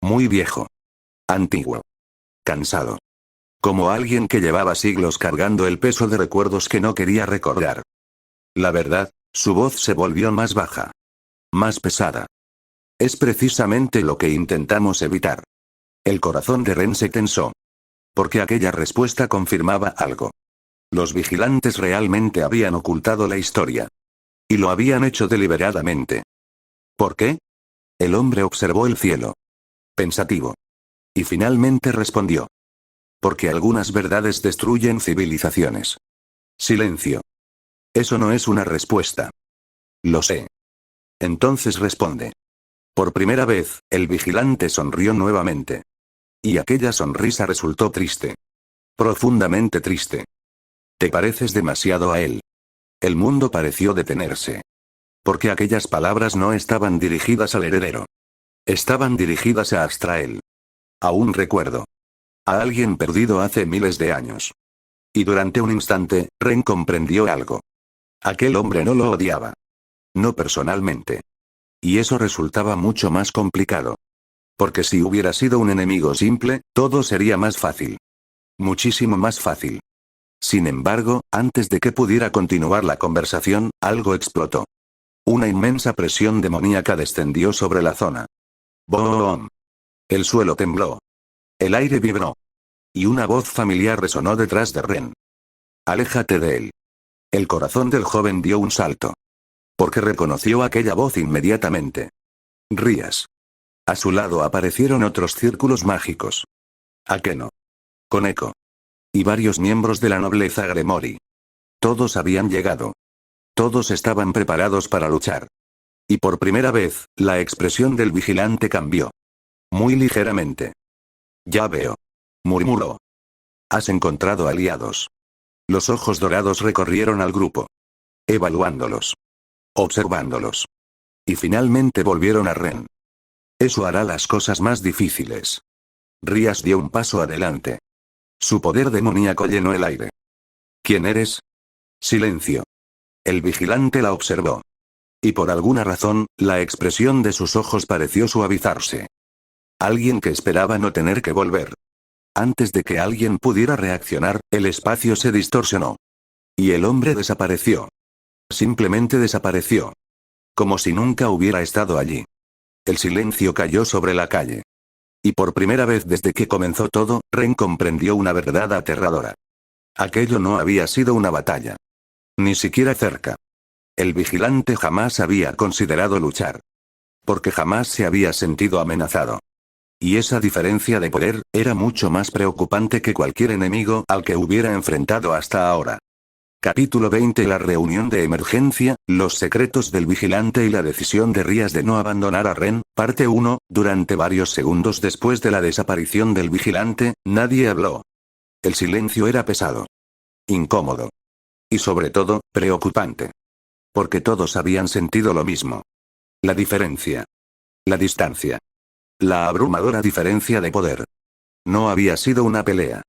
Muy viejo. Antiguo. Cansado. Como alguien que llevaba siglos cargando el peso de recuerdos que no quería recordar. La verdad, su voz se volvió más baja. Más pesada. Es precisamente lo que intentamos evitar. El corazón de Ren se tensó. Porque aquella respuesta confirmaba algo. Los vigilantes realmente habían ocultado la historia. Y lo habían hecho deliberadamente. ¿Por qué? El hombre observó el cielo. Pensativo. Y finalmente respondió. Porque algunas verdades destruyen civilizaciones. Silencio. Eso no es una respuesta. Lo sé. Entonces responde. Por primera vez, el vigilante sonrió nuevamente. Y aquella sonrisa resultó triste. Profundamente triste. Te pareces demasiado a él. El mundo pareció detenerse. Porque aquellas palabras no estaban dirigidas al heredero. Estaban dirigidas a Astrael. A un recuerdo. A alguien perdido hace miles de años. Y durante un instante, Ren comprendió algo. Aquel hombre no lo odiaba. No personalmente. Y eso resultaba mucho más complicado. Porque si hubiera sido un enemigo simple, todo sería más fácil. Muchísimo más fácil. Sin embargo, antes de que pudiera continuar la conversación, algo explotó. Una inmensa presión demoníaca descendió sobre la zona. ¡Boom! El suelo tembló. El aire vibró. Y una voz familiar resonó detrás de Ren. Aléjate de él. El corazón del joven dio un salto. Porque reconoció aquella voz inmediatamente. Rías. A su lado aparecieron otros círculos mágicos. Akeno. Koneko. Y varios miembros de la nobleza Gremori. Todos habían llegado. Todos estaban preparados para luchar. Y por primera vez, la expresión del vigilante cambió. Muy ligeramente. Ya veo. Murmuró. Has encontrado aliados. Los ojos dorados recorrieron al grupo. Evaluándolos. Observándolos. Y finalmente volvieron a Ren. Eso hará las cosas más difíciles. Rías dio un paso adelante. Su poder demoníaco llenó el aire. ¿Quién eres? Silencio. El vigilante la observó. Y por alguna razón, la expresión de sus ojos pareció suavizarse. Alguien que esperaba no tener que volver. Antes de que alguien pudiera reaccionar, el espacio se distorsionó. Y el hombre desapareció. Simplemente desapareció. Como si nunca hubiera estado allí. El silencio cayó sobre la calle. Y por primera vez desde que comenzó todo, Ren comprendió una verdad aterradora. Aquello no había sido una batalla. Ni siquiera cerca. El vigilante jamás había considerado luchar. Porque jamás se había sentido amenazado. Y esa diferencia de poder, era mucho más preocupante que cualquier enemigo al que hubiera enfrentado hasta ahora. Capítulo 20. La reunión de emergencia, los secretos del vigilante y la decisión de Rías de no abandonar a Ren, parte 1, durante varios segundos después de la desaparición del vigilante, nadie habló. El silencio era pesado. Incómodo. Y sobre todo, preocupante. Porque todos habían sentido lo mismo. La diferencia. La distancia. La abrumadora diferencia de poder. No había sido una pelea.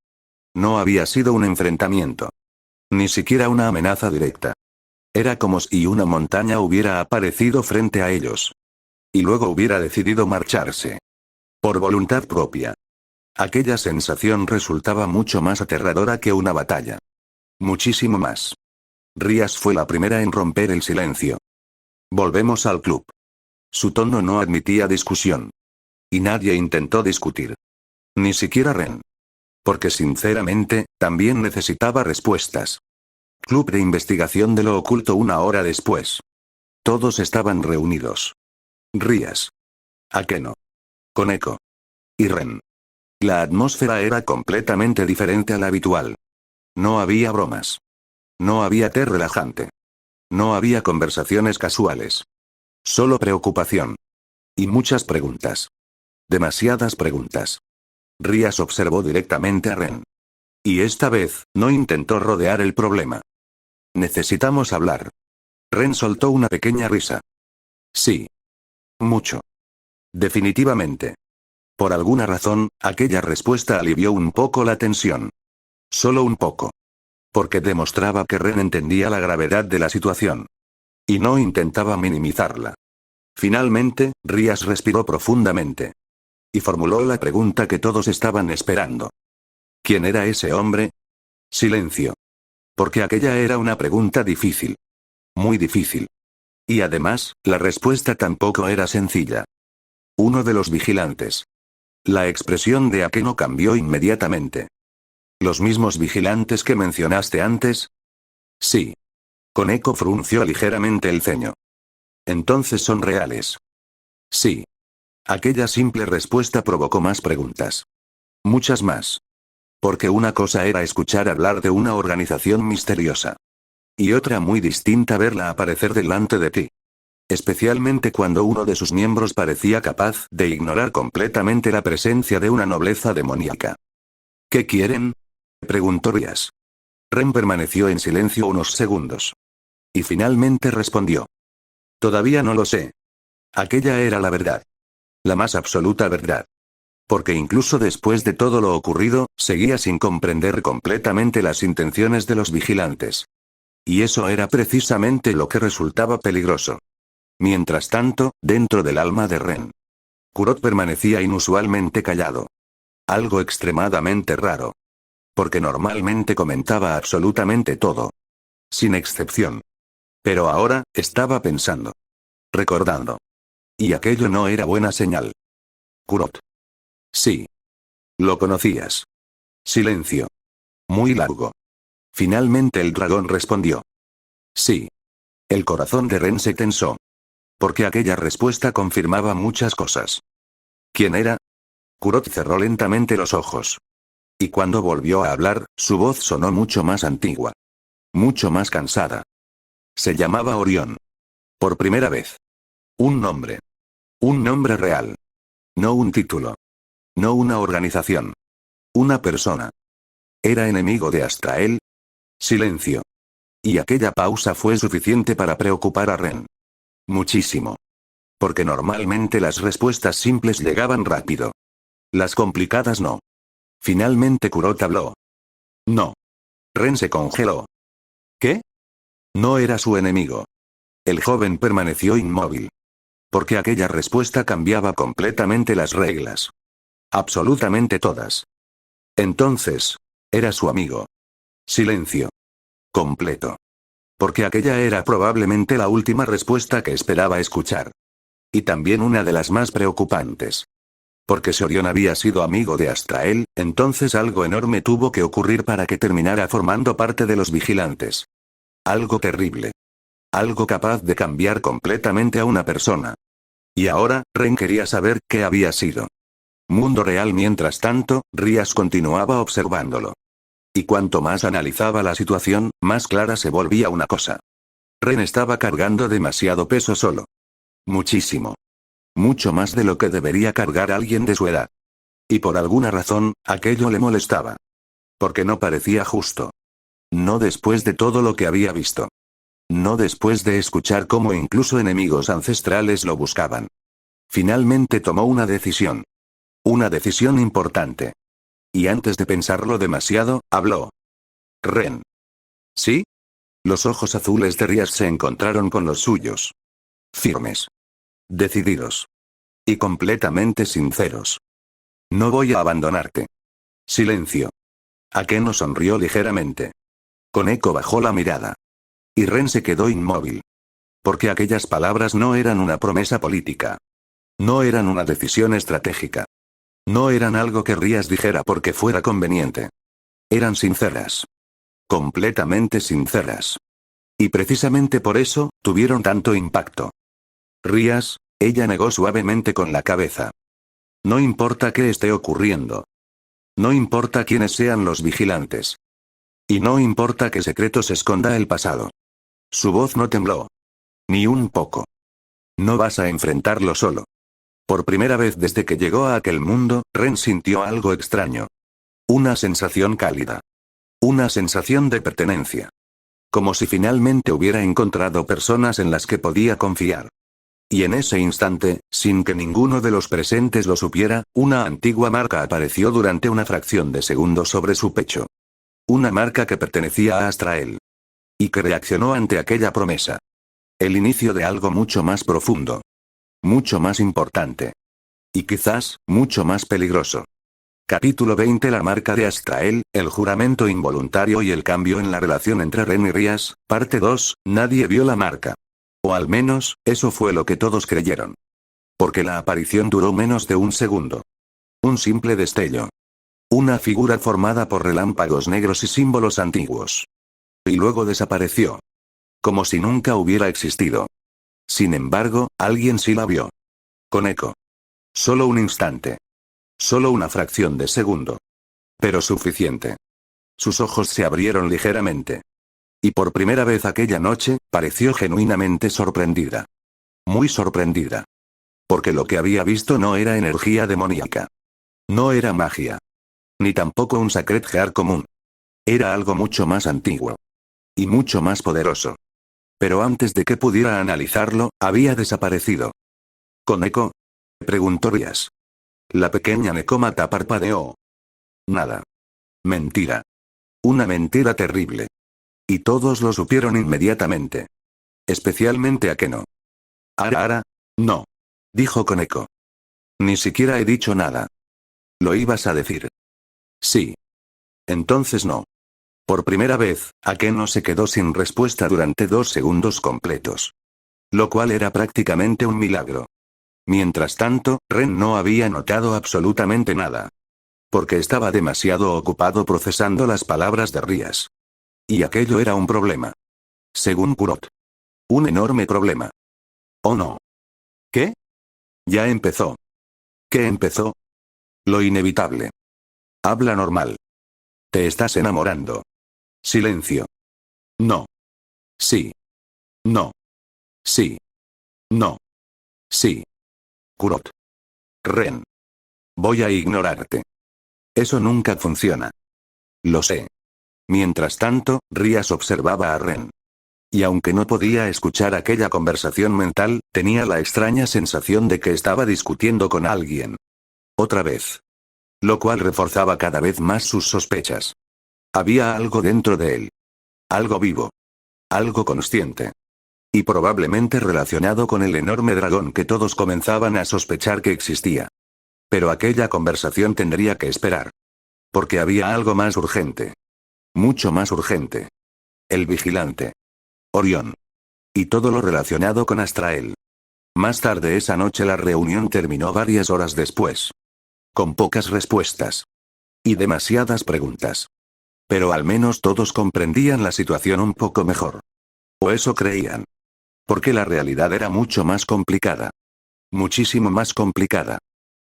No había sido un enfrentamiento. Ni siquiera una amenaza directa. Era como si una montaña hubiera aparecido frente a ellos. Y luego hubiera decidido marcharse. Por voluntad propia. Aquella sensación resultaba mucho más aterradora que una batalla. Muchísimo más. Rías fue la primera en romper el silencio. Volvemos al club. Su tono no admitía discusión. Y nadie intentó discutir. Ni siquiera Ren. Porque sinceramente, también necesitaba respuestas. Club de investigación de lo oculto una hora después. Todos estaban reunidos. Rías. Akeno. Koneko. Y Ren. La atmósfera era completamente diferente a la habitual. No había bromas. No había té relajante. No había conversaciones casuales. Solo preocupación. Y muchas preguntas. Demasiadas preguntas. Rías observó directamente a Ren. Y esta vez, no intentó rodear el problema. Necesitamos hablar. Ren soltó una pequeña risa. Sí. Mucho. Definitivamente. Por alguna razón, aquella respuesta alivió un poco la tensión. Solo un poco. Porque demostraba que Ren entendía la gravedad de la situación. Y no intentaba minimizarla. Finalmente, Rías respiró profundamente. Y formuló la pregunta que todos estaban esperando. ¿Quién era ese hombre? Silencio. Porque aquella era una pregunta difícil. Muy difícil. Y además, la respuesta tampoco era sencilla. Uno de los vigilantes. La expresión de Akeno cambió inmediatamente. ¿Los mismos vigilantes que mencionaste antes? Sí. Koneko frunció ligeramente el ceño. Entonces son reales. Sí. Aquella simple respuesta provocó más preguntas. Muchas más. Porque una cosa era escuchar hablar de una organización misteriosa. Y otra muy distinta verla aparecer delante de ti. Especialmente cuando uno de sus miembros parecía capaz de ignorar completamente la presencia de una nobleza demoníaca. ¿Qué quieren? Preguntó Rías. Ren permaneció en silencio unos segundos. Y finalmente respondió. Todavía no lo sé. Aquella era la verdad. La más absoluta verdad. Porque incluso después de todo lo ocurrido, seguía sin comprender completamente las intenciones de los vigilantes. Y eso era precisamente lo que resultaba peligroso. Mientras tanto, dentro del alma de Ren. Kurot permanecía inusualmente callado. Algo extremadamente raro. Porque normalmente comentaba absolutamente todo. Sin excepción. Pero ahora, estaba pensando. Recordando. Y aquello no era buena señal. Kurot. Sí. Lo conocías. Silencio. Muy largo. Finalmente el dragón respondió. Sí. El corazón de Ren se tensó. Porque aquella respuesta confirmaba muchas cosas. ¿Quién era? Kurot cerró lentamente los ojos. Y cuando volvió a hablar, su voz sonó mucho más antigua. Mucho más cansada. Se llamaba Orión. Por primera vez. Un nombre. Un nombre real. No un título. No una organización. Una persona. ¿Era enemigo de Astrael? Silencio. Y aquella pausa fue suficiente para preocupar a Ren. Muchísimo. Porque normalmente las respuestas simples llegaban rápido. Las complicadas no. Finalmente Kurot habló. No. Ren se congeló. ¿Qué? No era su enemigo. El joven permaneció inmóvil. Porque aquella respuesta cambiaba completamente las reglas. Absolutamente todas. Entonces, era su amigo. Silencio. Completo. Porque aquella era probablemente la última respuesta que esperaba escuchar. Y también una de las más preocupantes. Porque si Orión había sido amigo de Astrael, entonces algo enorme tuvo que ocurrir para que terminara formando parte de los vigilantes. Algo terrible. Algo capaz de cambiar completamente a una persona. Y ahora, Ren quería saber qué había sido. Mundo real. Mientras tanto, Rías continuaba observándolo. Y cuanto más analizaba la situación, más clara se volvía una cosa. Ren estaba cargando demasiado peso solo. Muchísimo. Mucho más de lo que debería cargar alguien de su edad. Y por alguna razón, aquello le molestaba. Porque no parecía justo. No después de todo lo que había visto. No después de escuchar cómo incluso enemigos ancestrales lo buscaban. Finalmente tomó una decisión. Una decisión importante. Y antes de pensarlo demasiado, habló. Ren. ¿Sí? Los ojos azules de Rías se encontraron con los suyos. Firmes. Decididos. Y completamente sinceros. No voy a abandonarte. Silencio. Akeno sonrió ligeramente. Koneko bajó la mirada. Y Ren se quedó inmóvil. Porque aquellas palabras no eran una promesa política. No eran una decisión estratégica. No eran algo que Rías dijera porque fuera conveniente. Eran sinceras. Completamente sinceras. Y precisamente por eso, tuvieron tanto impacto. Rías, ella negó suavemente con la cabeza. No importa qué esté ocurriendo. No importa quiénes sean los vigilantes. Y no importa qué secretos esconda el pasado. Su voz no tembló. Ni un poco. No vas a enfrentarlo solo. Por primera vez desde que llegó a aquel mundo, Ren sintió algo extraño. Una sensación cálida. Una sensación de pertenencia. Como si finalmente hubiera encontrado personas en las que podía confiar. Y en ese instante, sin que ninguno de los presentes lo supiera, una antigua marca apareció durante una fracción de segundo sobre su pecho. Una marca que pertenecía a Astrael. Y que reaccionó ante aquella promesa. El inicio de algo mucho más profundo. Mucho más importante. Y quizás, mucho más peligroso. Capítulo 20. La marca de Astrael, el juramento involuntario y el cambio en la relación entre Ren y Rías, parte 2, nadie vio la marca. O al menos, eso fue lo que todos creyeron. Porque la aparición duró menos de un segundo. Un simple destello. Una figura formada por relámpagos negros y símbolos antiguos. Y luego desapareció. Como si nunca hubiera existido. Sin embargo, alguien sí la vio. Koneko. Solo un instante. Solo una fracción de segundo. Pero suficiente. Sus ojos se abrieron ligeramente. Y por primera vez aquella noche, pareció genuinamente sorprendida. Muy sorprendida. Porque lo que había visto no era energía demoníaca. No era magia. Ni tampoco un Sacred Heart común. Era algo mucho más antiguo. Y mucho más poderoso. Pero antes de que pudiera analizarlo, había desaparecido. ¿Koneko? Preguntó Rías. La pequeña Nekomata parpadeó. Nada. Mentira. Una mentira terrible. Y todos lo supieron inmediatamente. Especialmente Akeno. Ara, no. Dijo Koneko. Ni siquiera he dicho nada. ¿Lo ibas a decir? Sí. Entonces no. Por primera vez, Akeno se quedó sin respuesta durante 2 segundos completos. Lo cual era prácticamente un milagro. Mientras tanto, Ren no había notado absolutamente nada. Porque estaba demasiado ocupado procesando las palabras de Rías. Y aquello era un problema. Según Kurot. Un enorme problema. ¿O no? ¿Qué? Ya empezó. ¿Qué empezó? Lo inevitable. Habla normal. Te estás enamorando. Silencio. No. Sí. No. Sí. No. Sí. Kurot. Ren. Voy a ignorarte. Eso nunca funciona. Lo sé. Mientras tanto, Rías observaba a Ren. Y aunque no podía escuchar aquella conversación mental, tenía la extraña sensación de que estaba discutiendo con alguien. Otra vez. Lo cual reforzaba cada vez más sus sospechas. Había algo dentro de él. Algo vivo. Algo consciente. Y probablemente relacionado con el enorme dragón que todos comenzaban a sospechar que existía. Pero aquella conversación tendría que esperar. Porque había algo más urgente. Mucho más urgente. El vigilante. Orión. Y todo lo relacionado con Astrael. Más tarde esa noche la reunión terminó varias horas después. Con pocas respuestas. Y demasiadas preguntas. Pero al menos todos comprendían la situación un poco mejor. O eso creían. Porque la realidad era mucho más complicada. Muchísimo más complicada.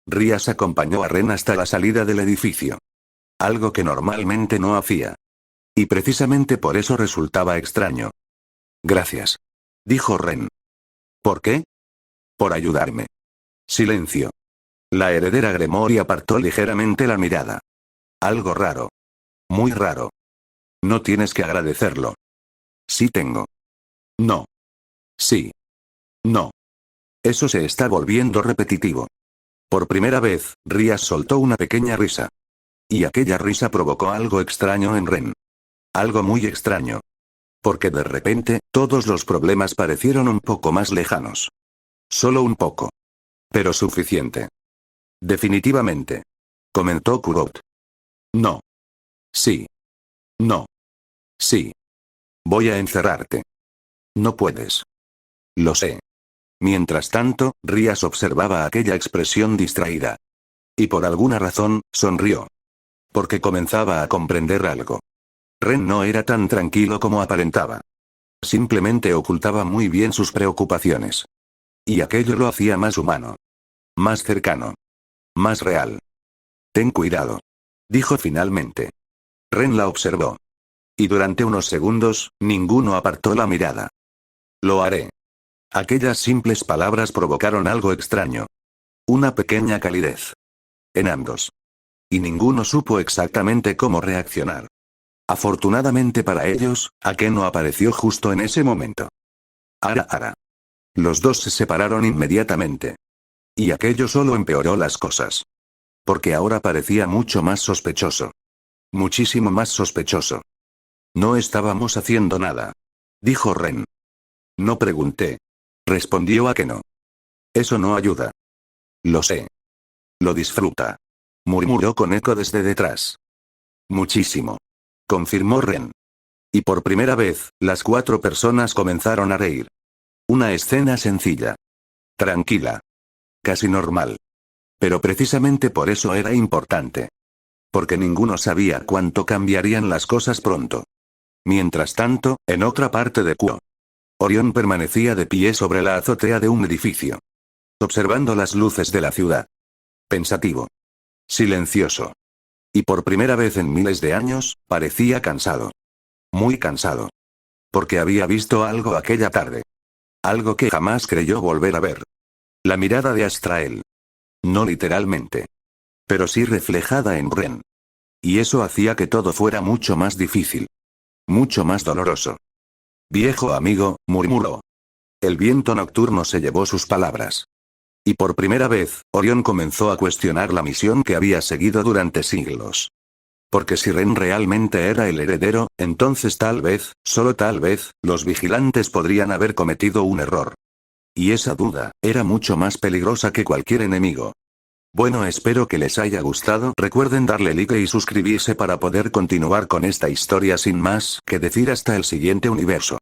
Rías acompañó a Ren hasta la salida del edificio. Algo que normalmente no hacía. Y precisamente por eso resultaba extraño. Gracias. Dijo Ren. ¿Por qué? Por ayudarme. Silencio. La heredera Gremory apartó ligeramente la mirada. Algo raro. Muy raro. No tienes que agradecerlo. Sí tengo. No. Sí. No. Eso se está volviendo repetitivo. Por primera vez, Rías soltó una pequeña risa. Y aquella risa provocó algo extraño en Ren. Algo muy extraño. Porque de repente, todos los problemas parecieron un poco más lejanos. Solo un poco. Pero suficiente. Definitivamente. Comentó Kurot. No. Sí. No. Sí. Voy a encerrarte. No puedes. Lo sé. Mientras tanto, Rías observaba aquella expresión distraída. Y por alguna razón, sonrió. Porque comenzaba a comprender algo. Ren no era tan tranquilo como aparentaba. Simplemente ocultaba muy bien sus preocupaciones. Y aquello lo hacía más humano. Más cercano. Más real. Ten cuidado. Dijo finalmente. Ren la observó. Y durante unos segundos, ninguno apartó la mirada. Lo haré. Aquellas simples palabras provocaron algo extraño. Una pequeña calidez. En ambos. Y ninguno supo exactamente cómo reaccionar. Afortunadamente para ellos, Akeno apareció justo en ese momento. Ara. Los dos se separaron inmediatamente. Y aquello solo empeoró las cosas. Porque ahora parecía mucho más sospechoso. Muchísimo más sospechoso. No estábamos haciendo nada. Dijo Ren. No pregunté. Respondió Akeno. Eso no ayuda. Lo sé. Lo disfruta. Murmuró con eco desde detrás. Muchísimo. Confirmó Ren. Y por primera vez, las 4 personas comenzaron a reír. Una escena sencilla. Tranquila. Casi normal. Pero precisamente por eso era importante. Porque ninguno sabía cuánto cambiarían las cosas pronto. Mientras tanto, en otra parte de Kuo. Orión permanecía de pie sobre la azotea de un edificio. Observando las luces de la ciudad. Pensativo. Silencioso. Y por primera vez en miles de años, parecía cansado. Muy cansado. Porque había visto algo aquella tarde. Algo que jamás creyó volver a ver. La mirada de Astrael. No literalmente. Pero sí reflejada en Ren. Y eso hacía que todo fuera mucho más difícil. Mucho más doloroso. Viejo amigo, murmuró. El viento nocturno se llevó sus palabras. Y por primera vez, Orión comenzó a cuestionar la misión que había seguido durante siglos. Porque si Ren realmente era el heredero, entonces tal vez, solo tal vez, los vigilantes podrían haber cometido un error. Y esa duda, era mucho más peligrosa que cualquier enemigo. Bueno, espero que les haya gustado. Recuerden darle like y suscribirse para poder continuar con esta historia sin más que decir hasta el siguiente universo.